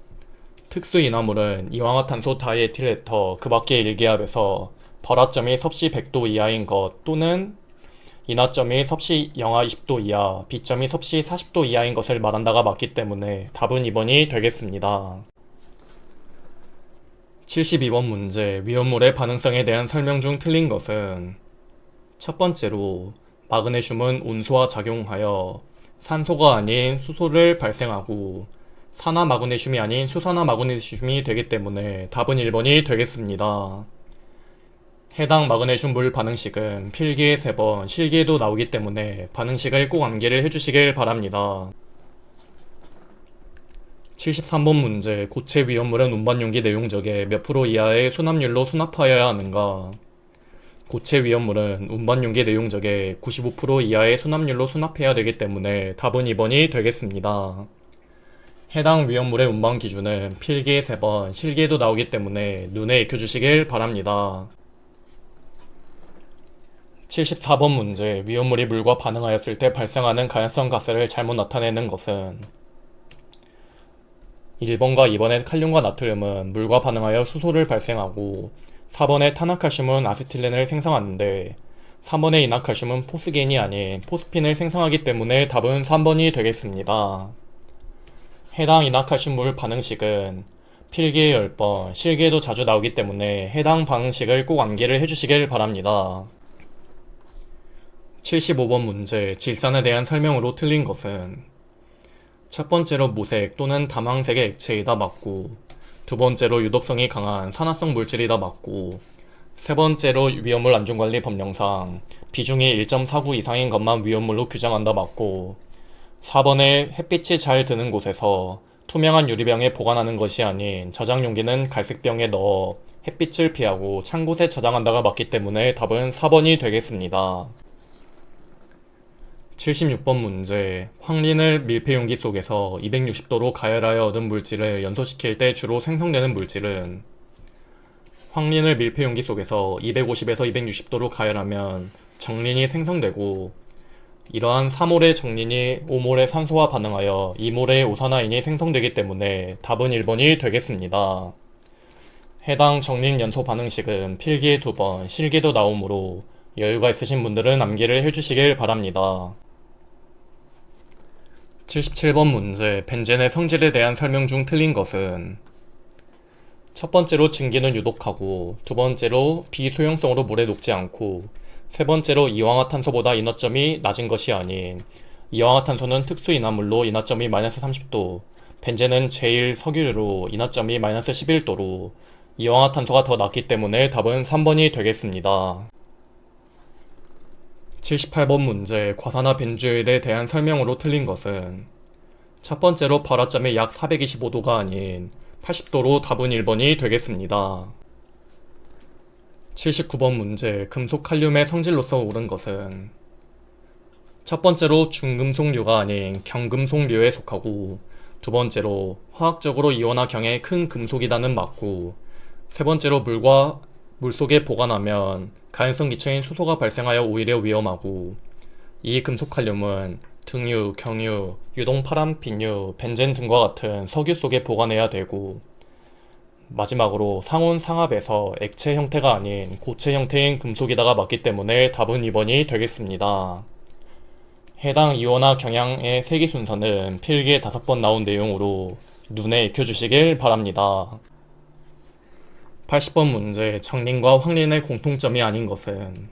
특수인화물은 이황화탄소 다이에틸에터 그 밖의 일기압에서 발화점이 섭씨 100도 이하인 것 또는 인화점이 섭씨 영하 20도 이하, B점이 섭씨 40도 이하인 것을 말한다가 맞기 때문에 답은 2번이 되겠습니다. 72번 문제, 위험물의 반응성에 대한 설명 중 틀린 것은 첫 번째로 마그네슘은 온수와 작용하여 산소가 아닌 수소를 발생하고 산화 마그네슘이 아닌 수산화 마그네슘이 되기 때문에 답은 1번이 되겠습니다. 해당 마그네슘 물 반응식은 필기에 3번, 실기에도 나오기 때문에 반응식을 꼭 암기를 해주시길 바랍니다. 73번 문제, 고체 위험물은 운반용기 내용적에 몇 프로 이하의 수납률로 수납하여야 하는가? 고체 위험물은 운반용기 내용적에 95% 이하의 수납률로 수납해야 되기 때문에 답은 2번이 되겠습니다. 해당 위험물의 운반 기준은 필기에 3번, 실기에도 나오기 때문에 눈에 익혀주시길 바랍니다. 74번 문제, 위험물이 물과 반응하였을 때 발생하는 가연성 가스를 잘못 나타내는 것은 1번과 2번의 칼륨과 나트륨은 물과 반응하여 수소를 발생하고, 4번의 탄화칼슘은 아세틸렌을 생성하는데 3번의 이나칼슘은 포스겐이 아닌 포스핀을 생성하기 때문에 답은 3번이 되겠습니다. 해당 이나칼슘 물 반응식은 필기에 10번, 실기에도 자주 나오기 때문에 해당 반응식을 꼭 암기를 해주시길 바랍니다. 75번 문제, 질산에 대한 설명으로 틀린 것은 첫 번째로 무색 또는 담황색의 액체이다 맞고, 두 번째로 유독성이 강한 산화성 물질이다 맞고, 세 번째로 위험물 안전관리 법령상 비중이 1.49 이상인 것만 위험물로 규정한다 맞고, 4번에 햇빛이 잘 드는 곳에서 투명한 유리병에 보관하는 것이 아닌 저장 용기는 갈색병에 넣어 햇빛을 피하고 찬 곳에 저장한다가 맞기 때문에 답은 4번이 되겠습니다. 76번 문제. 황린을 밀폐용기 속에서 260도로 가열하여 얻은 물질을 연소시킬 때 주로 생성되는 물질은 황린을 밀폐용기 속에서 250에서 260도로 가열하면 정린이 생성되고 이러한 3몰의 정린이 5몰의 산소와 반응하여 2몰의 오산화인이 생성되기 때문에 답은 1번이 되겠습니다. 해당 정린 연소 반응식은 필기에 2번, 실기도 나오므로 여유가 있으신 분들은 암기를 해주시길 바랍니다. 77번 문제. 벤젠의 성질에 대한 설명 중 틀린 것은 첫 번째로 증기는 유독하고, 두 번째로 비소용성으로 물에 녹지 않고, 세 번째로 이황화탄소보다 인화점이 낮은 것이 아닌 이황화탄소는 특수 인화물로 인화점이 마이너스 30도, 벤젠은 제1석유로 인화점이 마이너스 11도로 이황화탄소가 더 낮기 때문에 답은 3번이 되겠습니다. 78번 문제. 과산화 벤조일에 대한 설명으로 틀린 것은 첫 번째로 발화점이 약 425도가 아닌 80도로 답은 1번이 되겠습니다. 79번 문제. 금속 칼륨의 성질로서 옳은 것은 첫 번째로 중금속류가 아닌 경금속류에 속하고, 두 번째로 화학적으로 이온화경의 큰 금속이다는 맞고, 세 번째로 물속에 보관하면 가연성 기체인 수소가 발생하여 오히려 위험하고, 이 금속칼륨은 등유, 경유, 유동파란 빈유, 벤젠 등과 같은 석유 속에 보관해야 되고, 마지막으로 상온 상압에서 액체 형태가 아닌 고체 형태인 금속이다가 맞기 때문에 답은 2번이 되겠습니다. 해당 이온화 경향의 세기 순서는 필기에 5번 나온 내용으로 눈에 익혀주시길 바랍니다. 80번 문제. 정린과 황린의 공통점이 아닌 것은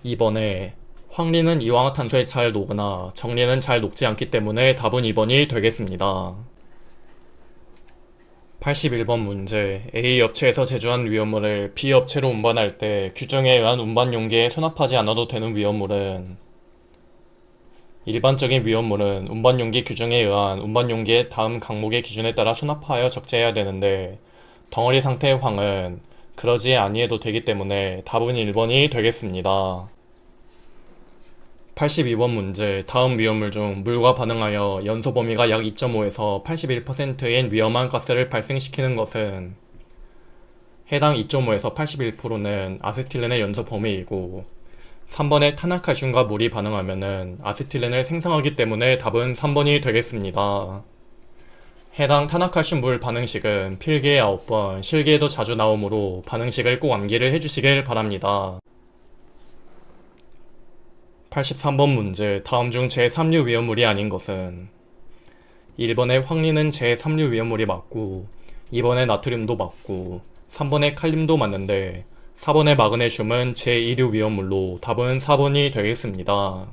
2번에 황린은 이황화탄소에 잘 녹으나 정린은 잘 녹지 않기 때문에 답은 2번이 되겠습니다. 81번 문제. A 업체에서 제조한 위험물을 B 업체로 운반할 때 규정에 의한 운반 용기에 수납하지 않아도 되는 위험물은 일반적인 위험물은 운반 용기 규정에 의한 운반 용기의 다음 항목의 기준에 따라 수납하여 적재해야 되는데 덩어리 상태의 황은 그러지 아니해도 되기 때문에 답은 1번이 되겠습니다. 82번 문제. 다음 위험물 중 물과 반응하여 연소 범위가 약 2.5에서 81%인 위험한 가스를 발생시키는 것은 해당 2.5에서 81%는 아세틸렌의 연소 범위이고, 3번의 탄화칼슘과 물이 반응하면 아세틸렌을 생성하기 때문에 답은 3번이 되겠습니다. 해당 탄화칼슘 물 반응식은 필기에 9번, 실기에도 자주 나오므로 반응식을 꼭 암기를 해주시길 바랍니다. 83번 문제. 다음 중 제3류 위험물이 아닌 것은 1번의 황린은 제3류 위험물이 맞고, 2번의 나트륨도 맞고, 3번의 칼륨도 맞는데 4번의 마그네슘은 제2류 위험물로 답은 4번이 되겠습니다.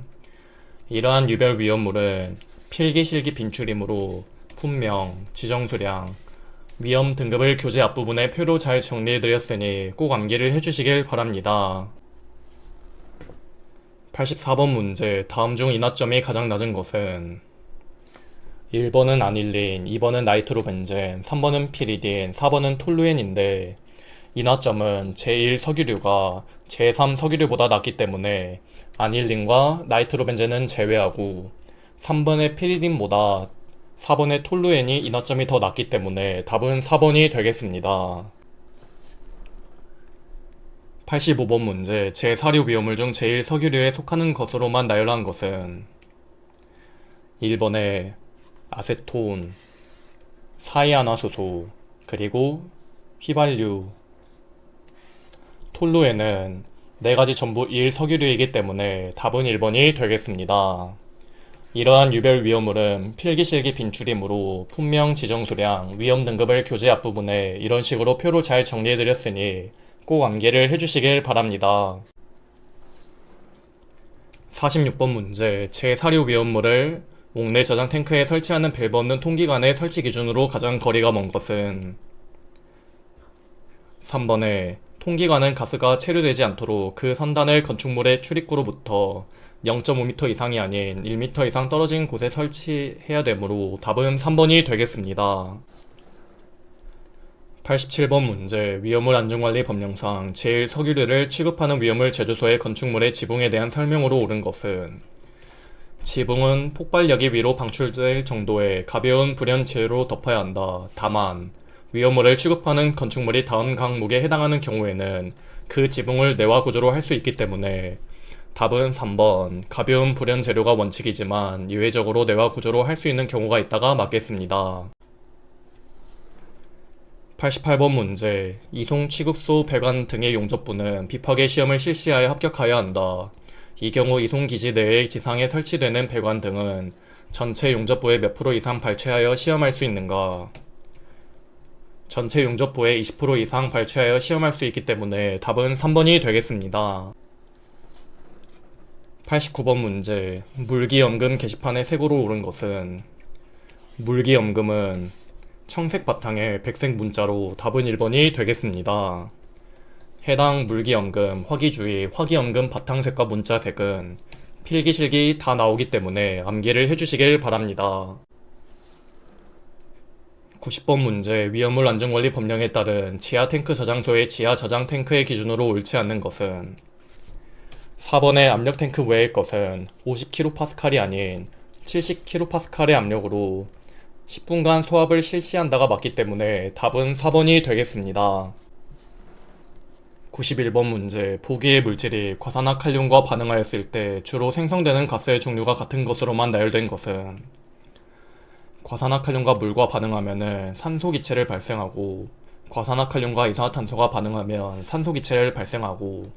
이러한 유별 위험물은 필기 실기 빈출이므로 품명, 지정수량, 위험 등급을 교재 앞부분에 표로 잘 정리해드렸으니 꼭 암기를 해주시길 바랍니다. 84번 문제. 다음 중 인화점이 가장 낮은 것은 1번은 아닐린, 2번은 나이트로벤젠, 3번은 피리딘, 4번은 톨루엔인데 인화점은 제1석유류가 제3석유류보다 낮기 때문에 아닐린과 나이트로벤젠은 제외하고 3번의 피리딘보다 4번의 톨루엔이 인화점이 더 낮기 때문에 답은 4번이 되겠습니다. 85번 문제. 제4류 위험물 중 제1석유류에 속하는 것으로만 나열한 것은 1번에 아세톤, 사이아나수소, 그리고 휘발유, 톨루에는 4가지 전부 1석유류이기 때문에 답은 1번이 되겠습니다. 이러한 유별 위험물은 필기실기 빈출이므로 품명, 지정수량, 위험 등급을 교재 앞부분에 이런 식으로 표로 잘 정리해드렸으니 꼭 암기를 해주시길 바랍니다. 46번 문제. 제4류 위험물을 옥내 저장 탱크에 설치하는 밸브 없는 통기관의 설치 기준으로 가장 거리가 먼 것은 3번에 통기관은 가스가 체류되지 않도록 그 선단을 건축물의 출입구로부터 0.5m 이상이 아닌 1m 이상 떨어진 곳에 설치해야 되므로 답은 3번이 되겠습니다. 87번 문제. 위험물 안전관리 법령상 제1석유류를 취급하는 위험물 제조소의 건축물의 지붕에 대한 설명으로 옳은 것은 지붕은 폭발력이 위로 방출될 정도의 가벼운 불연 재료로 덮어야 한다. 다만 위험물을 취급하는 건축물이 다음 항목에 해당하는 경우에는 그 지붕을 내화 구조로 할 수 있기 때문에 답은 3번. 가벼운 불연 재료가 원칙이지만 예외적으로 내화 구조로 할 수 있는 경우가 있다가 맞겠습니다. 88번 문제. 이송 취급소 배관 등의 용접부는 비파괴 시험을 실시하여 합격하여야 한다. 이 경우 이송기지 내의 지상에 설치되는 배관 등은 전체 용접부의 몇 프로 이상 발췌하여 시험할 수 있는가? 전체 용접부의 20% 이상 발췌하여 시험할 수 있기 때문에 답은 3번이 되겠습니다. 89번 문제. 물기염금 게시판에 색으로 오른 것은 물기염금은 청색 바탕에 백색 문자로 답은 1번이 되겠습니다. 해당 물기염금, 화기주의, 화기염금 바탕색과 문자색은 필기실기 다 나오기 때문에 암기를 해주시길 바랍니다. 90번 문제. 위험물 안전관리 법령에 따른 지하 탱크 저장소의 지하 저장 탱크의 기준으로 옳지 않는 것은 4번의 압력 탱크 외의 것은 50kPa이 아닌 70kPa의 압력으로 10분간 소압을 실시한다가 맞기 때문에 답은 4번이 되겠습니다. 91번 문제. 보기의 물질이 과산화칼륨과 반응하였을 때 주로 생성되는 가스의 종류가 같은 것으로만 나열된 것은 과산화칼륨과 물과 반응하면 산소기체를 발생하고 과산화칼륨과 이산화탄소가 반응하면 산소기체를 발생하고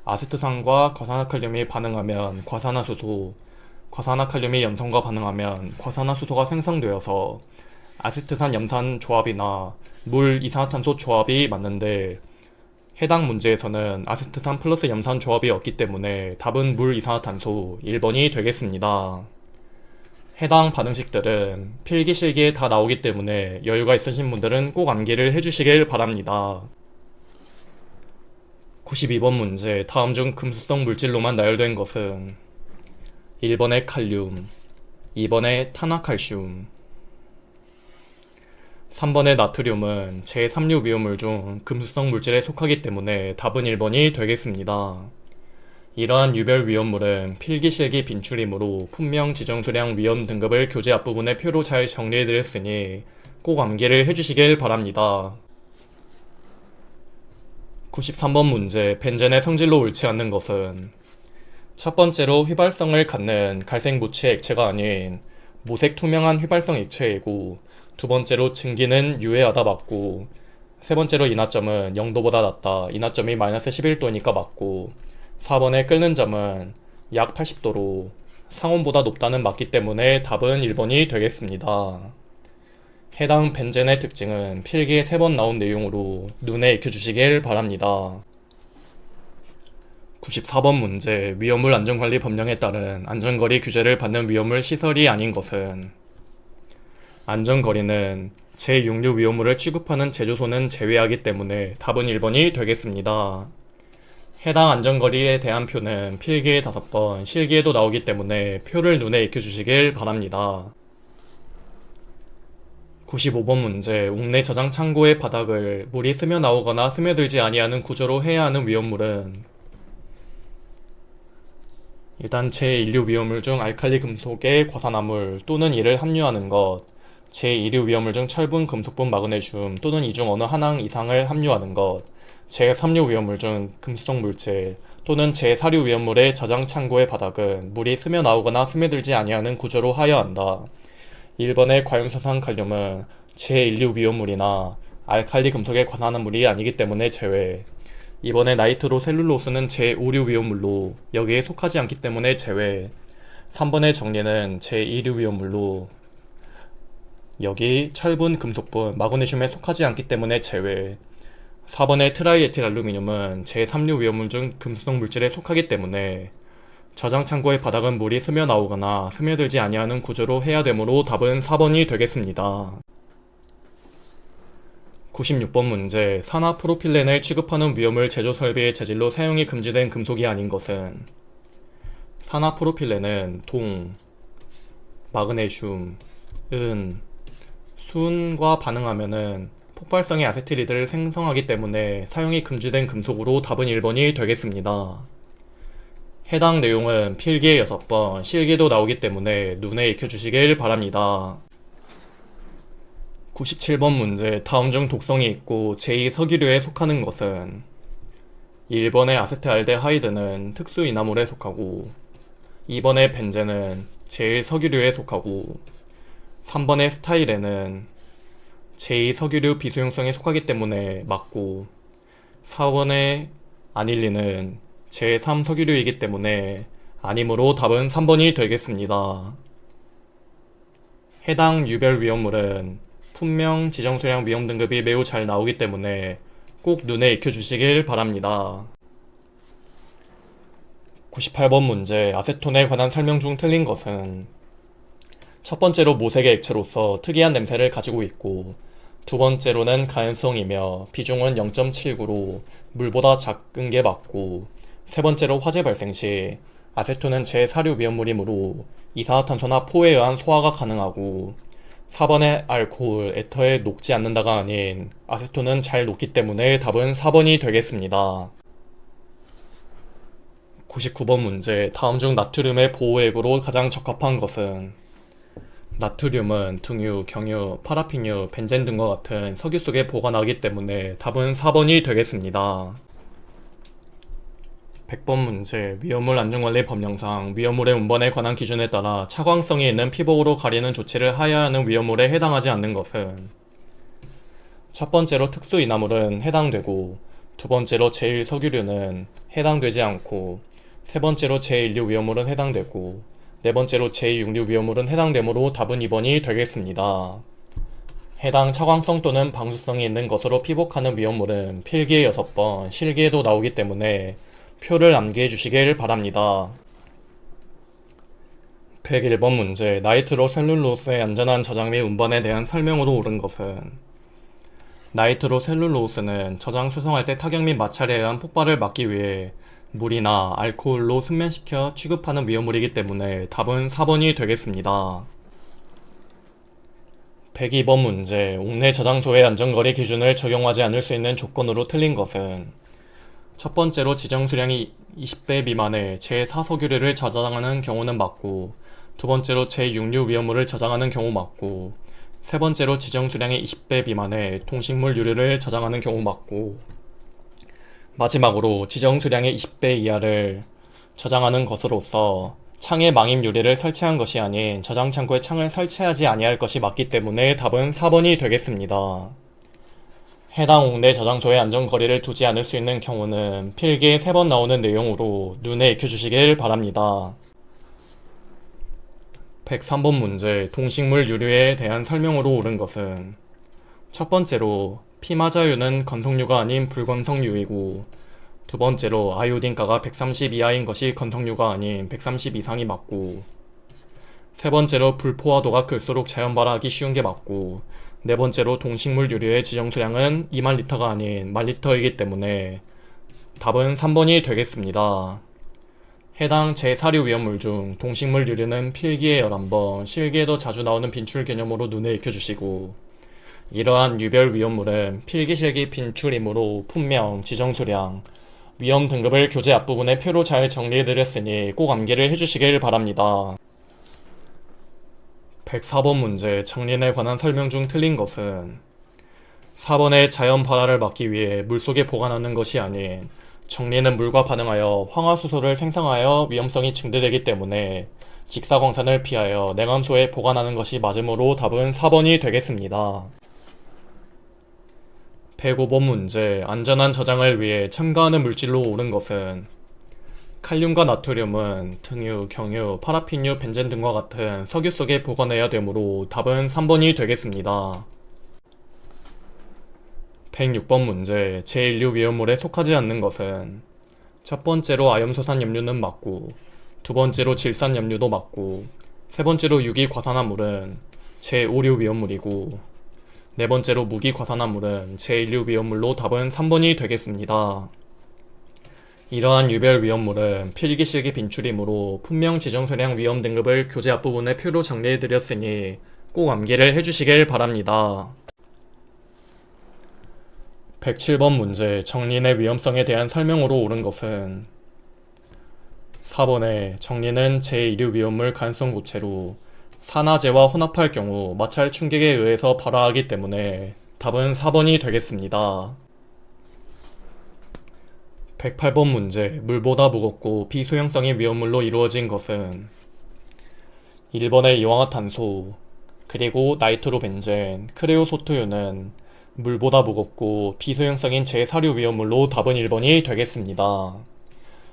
아세트산과 과산화칼륨이 반응하면 과산화수소, 과산화칼륨이 염산과 반응하면 과산화수소가 생성되어서 아세트산 염산 조합이나 물 이산화탄소 조합이 맞는데 해당 문제에서는 아세트산 플러스 염산 조합이 없기 때문에 답은 물 이산화탄소 1번이 되겠습니다. 해당 반응식들은 필기실기에 다 나오기 때문에 여유가 있으신 분들은 꼭 암기를 해주시길 바랍니다. 92번 문제. 다음 중 금수성 물질로만 나열된 것은 1번의 칼륨, 2번의 탄화칼슘, 3번의 나트륨은 제3류 위험물 중 금수성 물질에 속하기 때문에 답은 1번이 되겠습니다. 이러한 유별 위험물은 필기실기 빈출이므로 품명 지정수량 위험 등급을 교재 앞부분에 표로 잘 정리해드렸으니 꼭 암기를 해주시길 바랍니다. 93번 문제. 벤젠의 성질로 옳지 않는 것은 첫 번째로 휘발성을 갖는 갈색 무취의 액체가 아닌 무색 투명한 휘발성 액체이고 두 번째로 증기는 유해하다 맞고 세 번째로 인하점은 0도보다 낮다. 인하점이 마이너스 11도니까 맞고 4번의 끓는 점은 약 80도로 상온보다 높다는 맞기 때문에 답은 1번이 되겠습니다. 해당 벤젠의 특징은 필기에 3번 나온 내용으로 눈에 익혀주시길 바랍니다. 94번 문제. 위험물 안전관리 법령에 따른 안전거리 규제를 받는 위험물 시설이 아닌 것은 안전거리는 제6류 위험물을 취급하는 제조소는 제외하기 때문에 답은 1번이 되겠습니다. 해당 안전거리에 대한 표는 필기에 5번, 실기에도 나오기 때문에 표를 눈에 익혀주시길 바랍니다. 95번 문제. 옥내 저장 창고의 바닥을 물이 스며나오거나 스며들지 아니하는 구조로 해야 하는 위험물은 일단 제1류 위험물 중 알칼리 금속의 과산화물 또는 이를 함유하는 것, 제2류 위험물 중 철분, 금속분, 마그네슘 또는 이 중 어느 하나 이상을 함유하는 것, 제3류 위험물 중 금수성 물질 또는 제4류 위험물의 저장 창고의 바닥은 물이 스며나오거나 스며들지 아니하는 구조로 하여야 한다. 1번의 과용소산 칼륨은 제1류 위험물이나 알칼리 금속의 과산화물이 아니기 때문에 제외. 2번의 나이트로 셀룰로스는 제5류 위험물로 여기에 속하지 않기 때문에 제외. 3번의 정리는 제2류 위험물로 여기 철분, 금속분, 마그네슘에 속하지 않기 때문에 제외. 4번의 트라이에틸 알루미늄은 제3류 위험물 중 금수성 물질에 속하기 때문에 저장 창고의 바닥은 물이 스며나오거나 스며들지 아니하는 구조로 해야 되므로 답은 4번이 되겠습니다. 96번 문제. 산화 프로필렌을 취급하는 위험물 제조 설비의 재질로 사용이 금지된 금속이 아닌 것은 산화프로필렌은 동, 마그네슘, 은, 순과 반응하면은 폭발성의 아세틸리드를 생성하기 때문에 사용이 금지된 금속으로 답은 1번이 되겠습니다. 해당 내용은 필기에 6번, 실기도 나오기 때문에 눈에 익혀주시길 바랍니다. 97번 문제, 다음 중 독성이 있고 제2석유류에 속하는 것은 1번의 아세트알데하이드는 특수이나몰에 속하고 2번의 벤젠은 제1석유류에 속하고 3번의 스타이렌은 제2석유류 비소용성에 속하기 때문에 맞고 4번의 아닐린은 제3석유류이기 때문에 아니므로 답은 3번이 되겠습니다. 해당 유별 위험물은 품명, 지정수량 위험 등급이 매우 잘 나오기 때문에 꼭 눈에 익혀주시길 바랍니다. 98번 문제, 아세톤에 관한 설명 중 틀린 것은 첫 번째로 모색의 액체로서 특이한 냄새를 가지고 있고 두 번째로는 가연성이며 비중은 0.79로 물보다 작은 게 맞고 세 번째로 화재 발생 시 아세톤은 제사류 위험물이므로 이산화탄소나 포에 의한 소화가 가능하고 4번의 알코올, 에터에 녹지 않는다가 아닌 아세톤은 잘 녹기 때문에 답은 4번이 되겠습니다. 99번 문제, 다음 중 나트륨의 보호액으로 가장 적합한 것은 나트륨은 등유, 경유, 파라핀유, 벤젠 등과 같은 석유 속에 보관하기 때문에 답은 4번이 되겠습니다. 100번 문제, 위험물 안전관리 법령상 위험물의 운반에 관한 기준에 따라 차광성이 있는 피복으로 가리는 조치를 하여야 하는 위험물에 해당하지 않는 것은 첫 번째로 특수이나물은 해당되고 두 번째로 제1석유류는 해당되지 않고 세 번째로 제1류 위험물은 해당되고 네 번째로 제6류 위험물은 해당되므로 답은 2번이 되겠습니다. 해당 차광성 또는 방수성이 있는 것으로 피복하는 위험물은 필기에 6번, 실기에도 나오기 때문에 표를 암기해 주시길 바랍니다. 101번 문제, 나이트로셀룰로스의 안전한 저장 및 운반에 대한 설명으로 옳은 것은 나이트로셀룰로스는 저장 수송할 때 타격 및 마찰에 의한 폭발을 막기 위해 물이나 알코올로 순면시켜 취급하는 위험물이기 때문에 답은 4번이 되겠습니다. 102번 문제, 옥내 저장소의 안전거리 기준을 적용하지 않을 수 있는 조건으로 틀린 것은 첫 번째로 지정 수량이 20배 미만의 제4석유류를 저장하는 경우는 맞고 두 번째로 제6류 위험물을 저장하는 경우 맞고 세 번째로 지정 수량이 20배 미만의 동식물 유류를 저장하는 경우 맞고 마지막으로 지정 수량의 20배 이하를 저장하는 것으로서 창에 망임 유리를 설치한 것이 아닌 저장 창고에 창을 설치하지 아니할 것이 맞기 때문에 답은 4번이 되겠습니다. 해당 옥내 저장소에 안전거리를 두지 않을 수 있는 경우는 필기에 3번 나오는 내용으로 눈에 익혀주시길 바랍니다. 103번 문제, 동식물 유류에 대한 설명으로 옳은 것은 첫 번째로 피마자유는 건성유가 아닌 불건성유이고 두 번째로 아이오딘가가 130 이하인 것이 건성유가 아닌 130 이상이 맞고 세 번째로 불포화도가 클수록 자연 발화하기 쉬운 게 맞고 네 번째로 동식물 유류의 지정 수량은 2만 리터가 아닌 1만 리터이기 때문에 답은 3번이 되겠습니다. 해당 제4류 위험물 중 동식물 유류는 필기에 11번, 실기에도 자주 나오는 빈출 개념으로 눈에 익혀주시고 이러한 유별 위험물은 필기 실기 빈출이므로 품명, 지정 수량, 위험 등급을 교재 앞부분에 표로 잘 정리해드렸으니 꼭 암기를 해주시길 바랍니다. 104번 문제, 정린에 관한 설명 중 틀린 것은 4번의 자연 발화를 막기 위해 물속에 보관하는 것이 아닌 정린은 물과 반응하여 황화수소를 생성하여 위험성이 증대되기 때문에 직사광선을 피하여 냉암소에 보관하는 것이 맞으므로 답은 4번이 되겠습니다. 105번 문제, 안전한 저장을 위해 첨가하는 물질로 옳은 것은 칼륨과 나트륨은 등유, 경유, 파라핀유, 벤젠 등과 같은 석유 속에 보관해야 되므로 답은 3번이 되겠습니다. 106번 문제, 제1류 위험물에 속하지 않는 것은 첫 번째로 아염소산 염류는 맞고 두 번째로 질산 염류도 맞고 세 번째로 유기과산화물은 제5류 위험물이고 네 번째로 무기과산화물은 제1류 위험물로 답은 3번이 되겠습니다. 이러한 유별 위험물은 필기실기 빈출이므로 품명 지정소량 위험 등급을 교재 앞부분에 표로 정리해드렸으니 꼭 암기를 해주시길 바랍니다. 107번 문제 정린의 위험성에 대한 설명으로 옳은 것은 4번에 정린은 제1류 위험물 간성 고체로 산화제와 혼합할 경우 마찰 충격에 의해서 발화하기 때문에 답은 4번이 되겠습니다. 108번 문제 물보다 무겁고 비소형성이 위험물로 이루어진 것은 1번의 이황화탄소 그리고 나이트로벤젠, 크레오소토유는 물보다 무겁고 비소형성인 제4류 위험물로 답은 1번이 되겠습니다.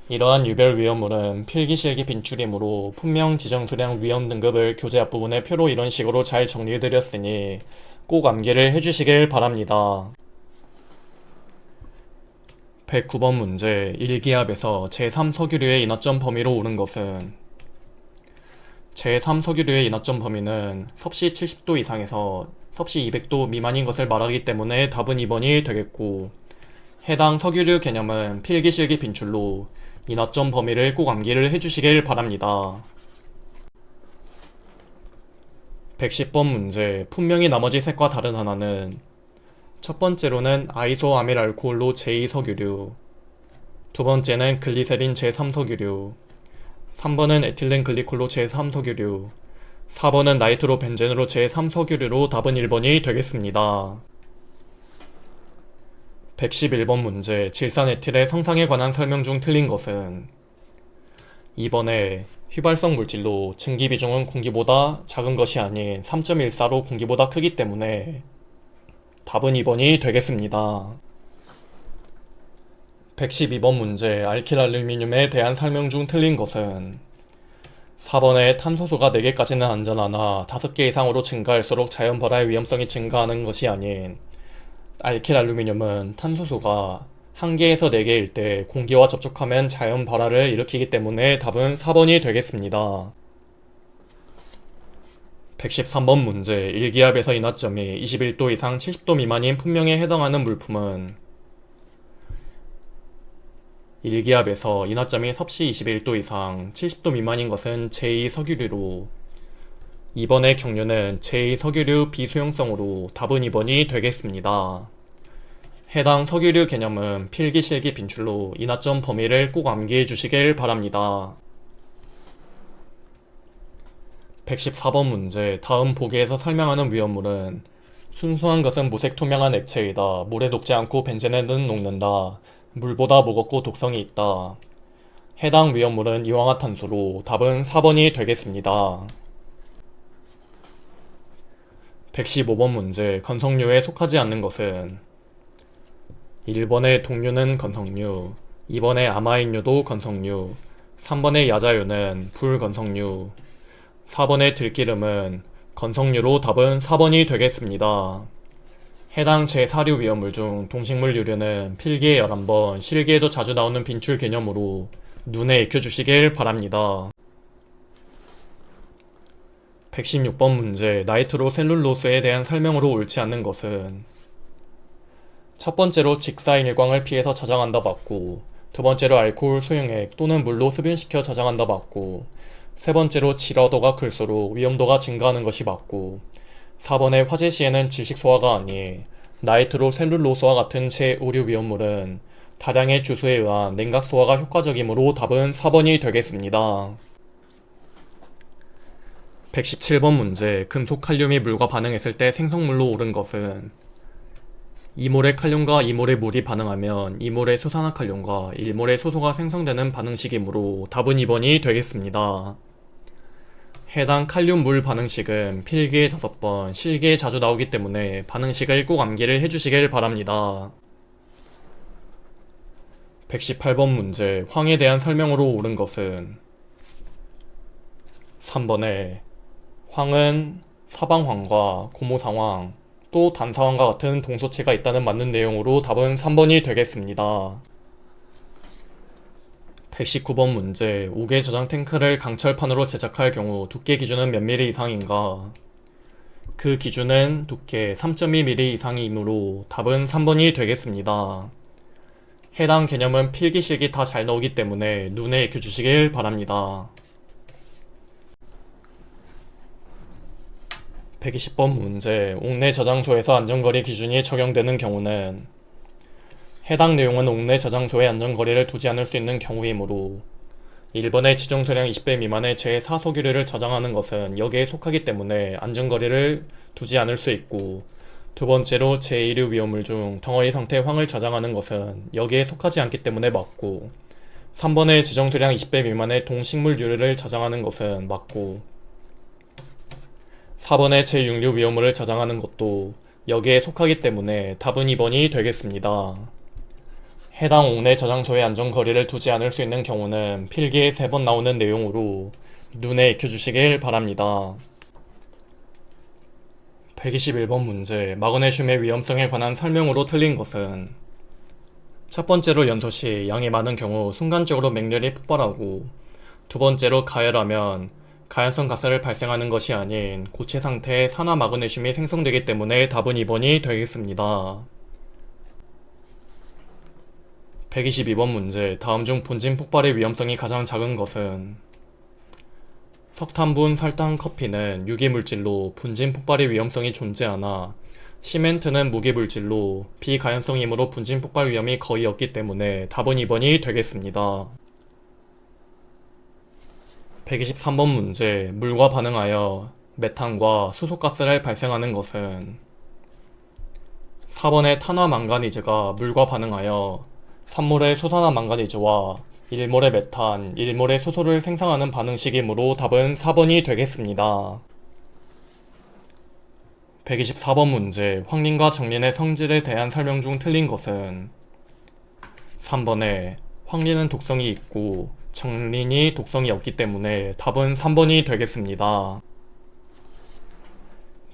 이러한 유별 위험물은 필기실기 빈출이므로 품명 지정소량 위험 등급을 교재 앞부분에 표로 이런 식으로 잘 정리해드렸으니 꼭 암기를 해주시길 바랍니다. 109번 문제 일기압에서 제3석유류의 인화점 범위로 옳은 것은 제3석유류의 인화점 범위는 섭씨 70도 이상에서 섭씨 200도 미만인 것을 말하기 때문에 답은 2번이 되겠고 해당 석유류 개념은 필기실기 빈출로 인화점 범위를 꼭 암기를 해주시길 바랍니다. 110번 문제 분명히 나머지 셋과 다른 하나는 첫 번째로는 아이소아밀알코올로 제2석유류 두 번째는 글리세린 제3석유류 3번은 에틸렌 글리콜로 제3석유류 4번은 나이트로벤젠으로 제3석유류로 답은 1번이 되겠습니다. 111번 문제 질산에틸의 성상에 관한 설명 중 틀린 것은 2번에 휘발성 물질로 증기 비중은 공기보다 작은 것이 아닌 3.14로 공기보다 크기 때문에 답은 2번이 되겠습니다. 112번 문제 알킬알루미늄에 대한 설명 중 틀린 것은 4번에 탄소수가 4개까지는 안전하나 5개 이상으로 증가할수록 자연 발화의 위험성이 증가하는 것이 아닌 알킬알루미늄은 탄소수가 1개에서 4개일 때 공기와 접촉하면 자연 발화를 일으키기 때문에 답은 4번이 되겠습니다. 113번 문제 일기압에서 인화점이 21도 이상 70도 미만인 품명에 해당하는 물품은 일기압에서 인화점이 섭씨 21도 이상 70도 미만인 것은 제2석유류로 2번의 경류는 제2석유류 비소형성으로 답은 2번이 되겠습니다. 해당 석유류 개념은 필기실기 빈출로 인화점 범위를 꼭 암기해 주시길 바랍니다. 114번 문제 다음 보기에서 설명하는 위험물은 순수한 것은 무색 투명한 액체이다. 물에 녹지 않고 벤젠에는 녹는다. 물보다 무겁고 독성이 있다. 해당 위험물은 이황화탄소로 답은 4번이 되겠습니다. 115번 문제 건성류에 속하지 않는 것은 1번의 동류는 건성류 2번의 아마인류도 건성류 3번의 야자유는 불건성류 4번의 들기름은 건성류로 답은 4번이 되겠습니다. 해당 제4류 위험물 중 동식물 유류는 필기에 11번, 실기에도 자주 나오는 빈출 개념으로 눈에 익혀주시길 바랍니다. 116번 문제 나이트로셀룰로스에 대한 설명으로 옳지 않는 것은 첫 번째로 직사인 일광을 피해서 저장한다 맞고 두 번째로 알코올 소용액 또는 물로 흡연시켜 저장한다 맞고 세 번째로 질화도가 클수록 위험도가 증가하는 것이 맞고 4번의 화재 시에는 질식 소화가 아닌 나이트로셀룰로스와 같은 제5류 위험물은 다량의 주소에 의한 냉각 소화가 효과적이므로 답은 4번이 되겠습니다. 117번 문제 금속 칼륨이 물과 반응했을 때 생성물로 옳은 것은 2몰의 칼륨과 2몰의 물이 반응하면 2몰의 수산화칼륨과 1몰의 소소가 생성되는 반응식이므로 답은 2번이 되겠습니다. 해당 칼륨 물 반응식은 필기에 5번, 실기에 자주 나오기 때문에 반응식을 꼭 암기를 해주시길 바랍니다. 118번 문제 황에 대한 설명으로 옳은 것은 3번에 황은 사방황과 고무상황, 또 단사황과 같은 동소체가 있다는 맞는 내용으로 답은 3번이 되겠습니다. 119번 문제 우계 저장 탱크를 강철판으로 제작할 경우 두께 기준은 몇 mm 이상인가? 그 기준은 두께 3.2mm 이상이므로 답은 3번이 되겠습니다. 해당 개념은 필기실기 다 잘 나오기 때문에 눈에 익혀주시길 바랍니다. 120번 문제. 옥내 저장소에서 안전거리 기준이 적용되는 경우는 해당 내용은 옥내 저장소에 안전거리를 두지 않을 수 있는 경우이므로 1번의 지정수량 20배 미만의 제4소규류를 저장하는 것은 여기에 속하기 때문에 안전거리를 두지 않을 수 있고, 두 번째로 제1류 위험물 중 덩어리 상태 황을 저장하는 것은 여기에 속하지 않기 때문에 맞고, 3번의 지정수량 20배 미만의 동식물류를 저장하는 것은 맞고, 4번의 제6류 위험물을 저장하는 것도 여기에 속하기 때문에 답은 2번이 되겠습니다. 해당 옥내 저장소에 안전거리를 두지 않을 수 있는 경우는 필기에 3번 나오는 내용으로 눈에 익혀주시길 바랍니다. 121번 문제. 마그네슘의 위험성에 관한 설명으로 틀린 것은 첫 번째로 연소시 양이 많은 경우 순간적으로 맹렬히 폭발하고, 두 번째로 가열하면 가연성 가스를 발생하는 것이 아닌 고체 상태의 산화 마그네슘이 생성되기 때문에 답은 2번이 되겠습니다. 122번 문제. 다음 중 분진 폭발의 위험성이 가장 작은 것은 석탄분, 설탕, 커피는 유기물질로 분진 폭발의 위험성이 존재하나 시멘트는 무기물질로 비가연성이므로 분진 폭발 위험이 거의 없기 때문에 답은 2번이 되겠습니다. 123번 문제. 물과 반응하여 메탄과 수소가스를 발생하는 것은 4번의 탄화 망가니즈가 물과 반응하여 3몰의 수산화 망가니즈와 1몰의 메탄, 1몰의 수소를 생성하는 반응식이므로 답은 4번이 되겠습니다. 124번 문제. 황린과 정린의 성질에 대한 설명 중 틀린 것은 3번에 황린은 독성이 있고 정린이 독성이 없기 때문에 답은 3번이 되겠습니다.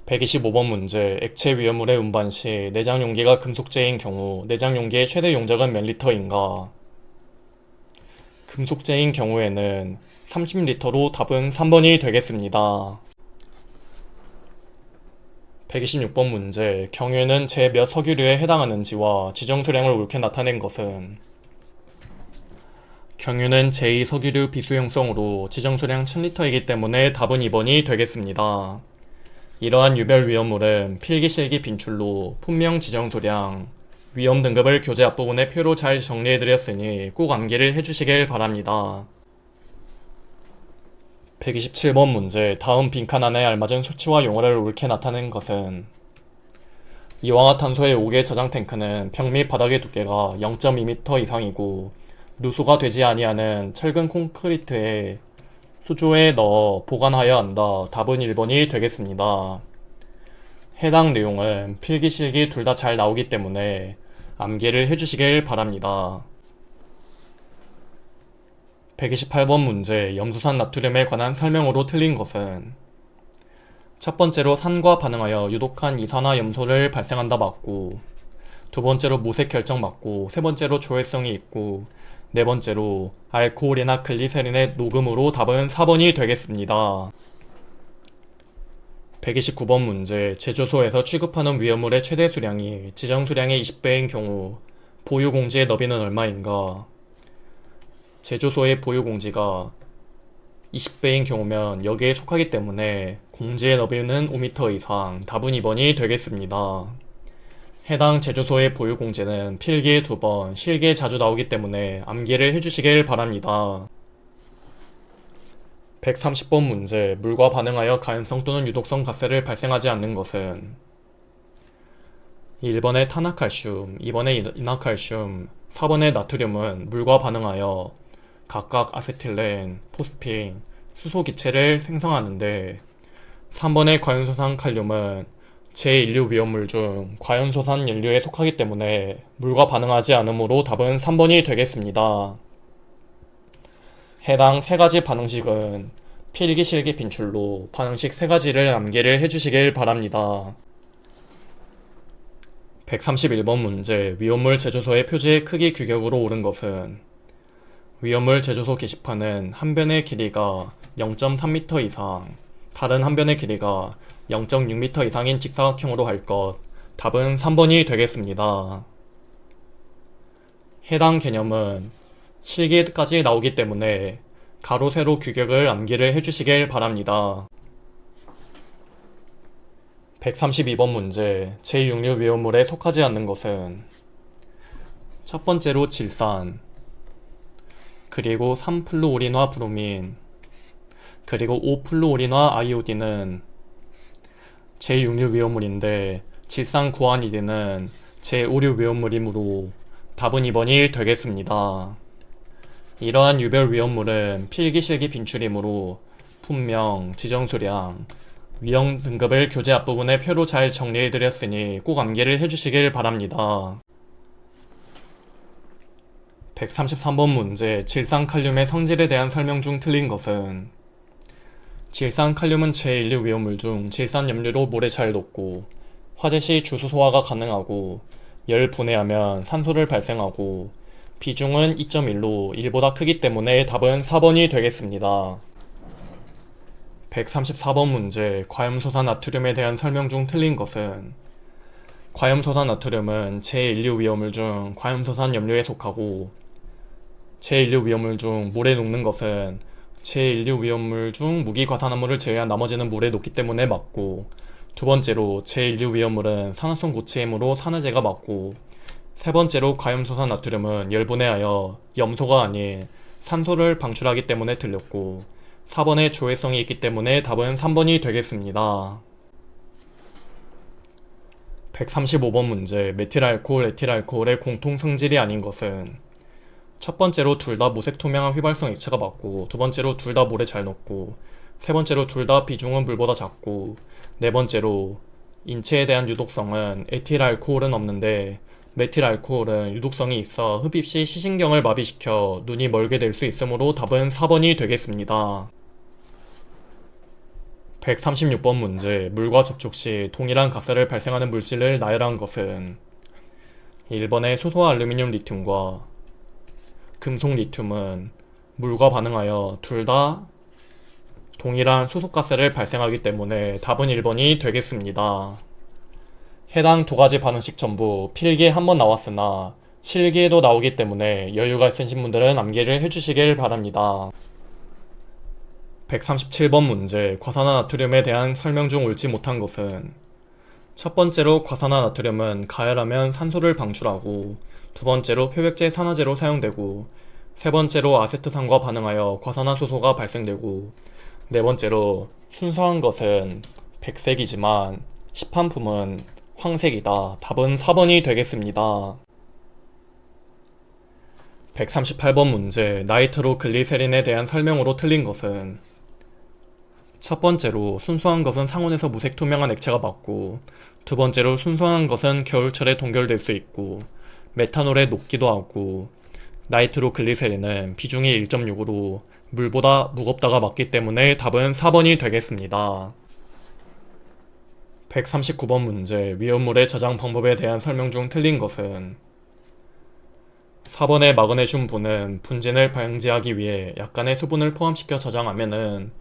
125번 문제. 액체 위험물의 운반 시 내장 용기가 금속재인 경우 내장 용기의 최대 용적은 몇 리터인가? 금속재인 경우에는 30리터로 답은 3번이 되겠습니다. 126번 문제. 경유는 제 몇 석유류에 해당하는지와 지정수량을 옳게 나타낸 것은 경유는 제2 석유류 비수용성으로 지정수량 1000리터이기 때문에 답은 2번이 되겠습니다. 이러한 유별 위험물은 필기실기 빈출로 품명 지정수량, 위험 등급을 교재 앞부분에 표로 잘 정리해드렸으니 꼭 암기를 해주시길 바랍니다. 127번 문제. 다음 빈칸 안에 알맞은 수치와 용어를 옳게 나타낸 것은 이황화탄소의 5개 저장 탱크는 벽 및 바닥의 두께가 0.2m 이상이고 누수가 되지 아니하는 철근 콘크리트에 수조에 넣어 보관하여야 한다. 답은 1번이 되겠습니다. 해당 내용은 필기실기 둘 다 잘 나오기 때문에 암기를 해주시길 바랍니다. 128번 문제. 염소산 나트륨에 관한 설명으로 틀린 것은 첫 번째로 산과 반응하여 유독한 이산화 염소를 발생한다 맞고, 두 번째로 무색 결정 맞고, 세 번째로 조회성이 있고, 네 번째로 알코올이나 글리세린의 녹음으로 답은 4번이 되겠습니다. 129번 문제. 제조소에서 취급하는 위험물의 최대 수량이 지정 수량의 20배인 경우 보유 공지의 너비는 얼마인가? 제조소의 보유 공지가 20배인 경우면 여기에 속하기 때문에 공지의 너비는 5m 이상, 답은 2번이 되겠습니다. 해당 제조소의 보유 공지는 필기에 2번, 실기에 자주 나오기 때문에 암기를 해주시길 바랍니다. 130번 문제. 물과 반응하여 가연성 또는 유독성 가스를 발생하지 않는 것은 1번의 탄화칼슘, 2번의 이나칼슘, 4번의 나트륨은 물과 반응하여 각각 아세틸렌, 포스핀, 수소기체를 생성하는데 3번의 과연소산 칼륨은 제1류 위험물 중 과연소산 연료에 속하기 때문에 물과 반응하지 않으므로 답은 3번이 되겠습니다. 해당 세 가지 반응식은 필기 실기 빈출로 반응식 세 가지를 암기를 해주시길 바랍니다. 131번 문제. 위험물 제조소의 표지의 크기 규격으로 옳은 것은 위험물 제조소 게시판은 한 변의 길이가 0.3m 이상, 다른 한 변의 길이가 0.6m 이상인 직사각형으로 할 것. 답은 3번이 되겠습니다. 해당 개념은 실기까지 나오기 때문에 가로 세로 규격을 암기를 해주시길 바랍니다. 132번 문제, 제6류 위험물에 속하지 않는 것은 첫 번째로 질산, 그리고 3플루오린화 브로민, 그리고 5플루오린화 아이오딘은 제6류 위험물인데 질산 구안이딘은 제5류 위험물이므로 답은 2번이 되겠습니다. 이러한 유별 위험물은 필기실기 빈출이므로 품명, 지정수량, 위험 등급을 교재 앞부분에 표로 잘 정리해드렸으니 꼭 암기를 해주시길 바랍니다. 133번 문제, 질산칼륨의 성질에 대한 설명 중 틀린 것은 질산칼륨은 제1류 위험물 중 질산염료로 물에 잘 녹고 화재 시 주소 소화가 가능하고 열 분해하면 산소를 발생하고 비중은 2.1로 1보다 크기 때문에 답은 4번이 되겠습니다. 134번 문제, 과염소사 나트륨에 대한 설명 중 틀린 것은 과염소사 나트륨은 제1류 위험물 중 과염소산 염료에 속하고 제1류 위험물 중 물에 녹는 것은 제1류 위험물 중 무기과산화물을 제외한 나머지는 물에 녹기 때문에 맞고, 두 번째로 제1류 위험물은 산화성 고체이므로 산화제가 맞고, 세 번째로 과염소사 나트륨은 열분해하여 염소가 아닌 산소를 방출하기 때문에 틀렸고, 4번에 조회성이 있기 때문에 답은 3번이 되겠습니다. 135번 문제, 메틸알코올, 에틸알코올의 공통 성질이 아닌 것은 첫 번째로 둘 다 무색 투명한 휘발성 액체가 맞고, 두 번째로 둘 다 물에 잘 녹고, 세 번째로 둘 다 비중은 물보다 작고, 네 번째로 인체에 대한 유독성은 에틸알코올은 없는데 메틸알코올은 유독성이 있어 흡입 시 시신경을 마비시켜 눈이 멀게 될 수 있으므로 답은 4번이 되겠습니다. 136번 문제, 물과 접촉 시 동일한 가스를 발생하는 물질을 나열한 것은 1번의 수소와 알루미늄 리튬과 금속 리튬은 물과 반응하여 둘 다 동일한 수소가스를 발생하기 때문에 답은 1번이 되겠습니다. 해당 두 가지 반응식 전부 필기에 한번 나왔으나 실기에도 나오기 때문에 여유가 있으신 분들은 암기를 해주시길 바랍니다. 137번 문제, 과산화나트륨에 대한 설명 중 옳지 못한 것은 첫 번째로 과산화나트륨은 가열하면 산소를 방출하고, 두 번째로 표백제 산화제로 사용되고, 세 번째로 아세트산과 반응하여 과산화수소가 발생되고, 네 번째로 순수한 것은 백색이지만 시판품은 황색이다. 답은 4번이 되겠습니다. 138번 문제, 나이트로글리세린에 대한 설명으로 틀린 것은 첫 번째로 순수한 것은 상온에서 무색 투명한 액체가 맞고, 두 번째로 순수한 것은 겨울철에 동결될 수 있고 메탄올에 녹기도 하고, 나이트로글리세린은 비중이 1.6으로 물보다 무겁다가 맞기 때문에 답은 4번이 되겠습니다. 139번 문제, 위험물의 저장 방법에 대한 설명 중 틀린 것은 4번의 마그네슘 분은 분진을 방지하기 위해 약간의 수분을 포함시켜 저장하면은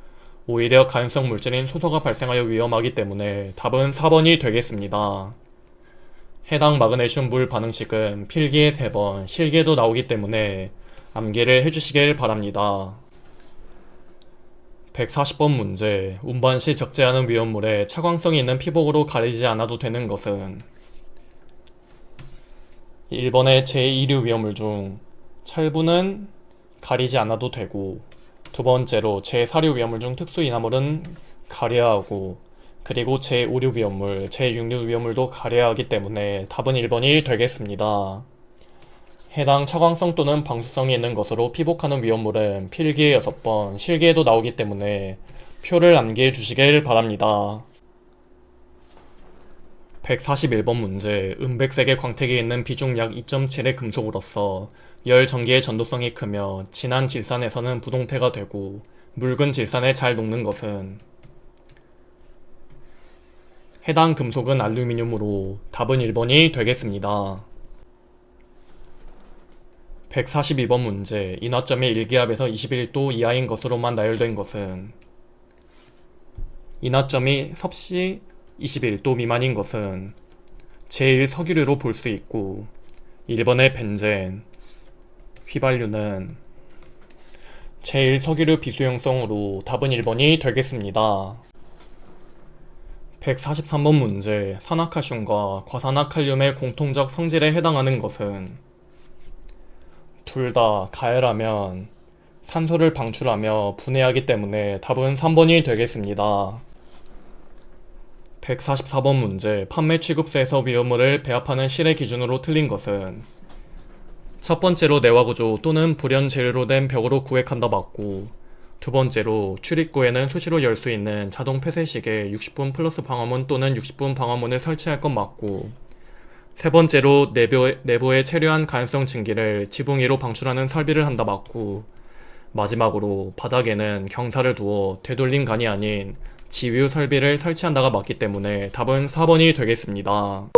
오히려 가연성 물질인 수소가 발생하여 위험하기 때문에 답은 4번이 되겠습니다. 해당 마그네슘 물 반응식은 필기에 3번, 실기에도 나오기 때문에 암기를 해주시길 바랍니다. 140번 문제, 운반 시 적재하는 위험물에 차광성이 있는 피복으로 가리지 않아도 되는 것은 1번의 제2류 위험물 중 철분은 가리지 않아도 되고, 두 번째로 제4류 위험물 중 특수인화물은 가려야 하고, 그리고 제5류 위험물, 제6류 위험물도 가려야 하기 때문에 답은 1번이 되겠습니다. 해당 차광성 또는 방수성이 있는 것으로 피복하는 위험물은 필기에 6번, 실기에도 나오기 때문에 표를 암기해 주시길 바랍니다. 141번 문제, 은백색의 광택이 있는 비중 약 2.7의 금속으로서 열 전기의 전도성이 크며 진한 질산에서는 부동태가 되고 묽은 질산에 잘 녹는 것은 해당 금속은 알루미늄으로 답은 1번이 되겠습니다. 142번 문제, 인화점이 1기압에서 21도 이하인 것으로만 나열된 것은 인화점이 섭씨 21도 미만인 것은 제1석유류로 볼 수 있고, 1번의 벤젠, 휘발유는 제1석유류 비수용성으로 답은 1번이 되겠습니다. 143번 문제. 산화칼슘과 과산화칼륨의 공통적 성질에 해당하는 것은 둘 다 가열하면 산소를 방출하며 분해하기 때문에 답은 3번이 되겠습니다. 144번 문제. 판매 취급세에서 위험물을 배합하는 실의 기준으로 틀린 것은 첫 번째로 내화구조 또는 불연 재료로 된 벽으로 구획한다 맞고, 두 번째로 출입구에는 수시로 열 수 있는 자동 폐쇄식에 60분 플러스 방화문 또는 60분 방화문을 설치할 것 맞고, 세 번째로 내부에 체류한 가연성 증기를 지붕 위로 방출하는 설비를 한다 맞고, 마지막으로 바닥에는 경사를 두어 되돌림 간이 아닌 지휘 설비를 설치한다가 맞기 때문에 답은 4번이 되겠습니다.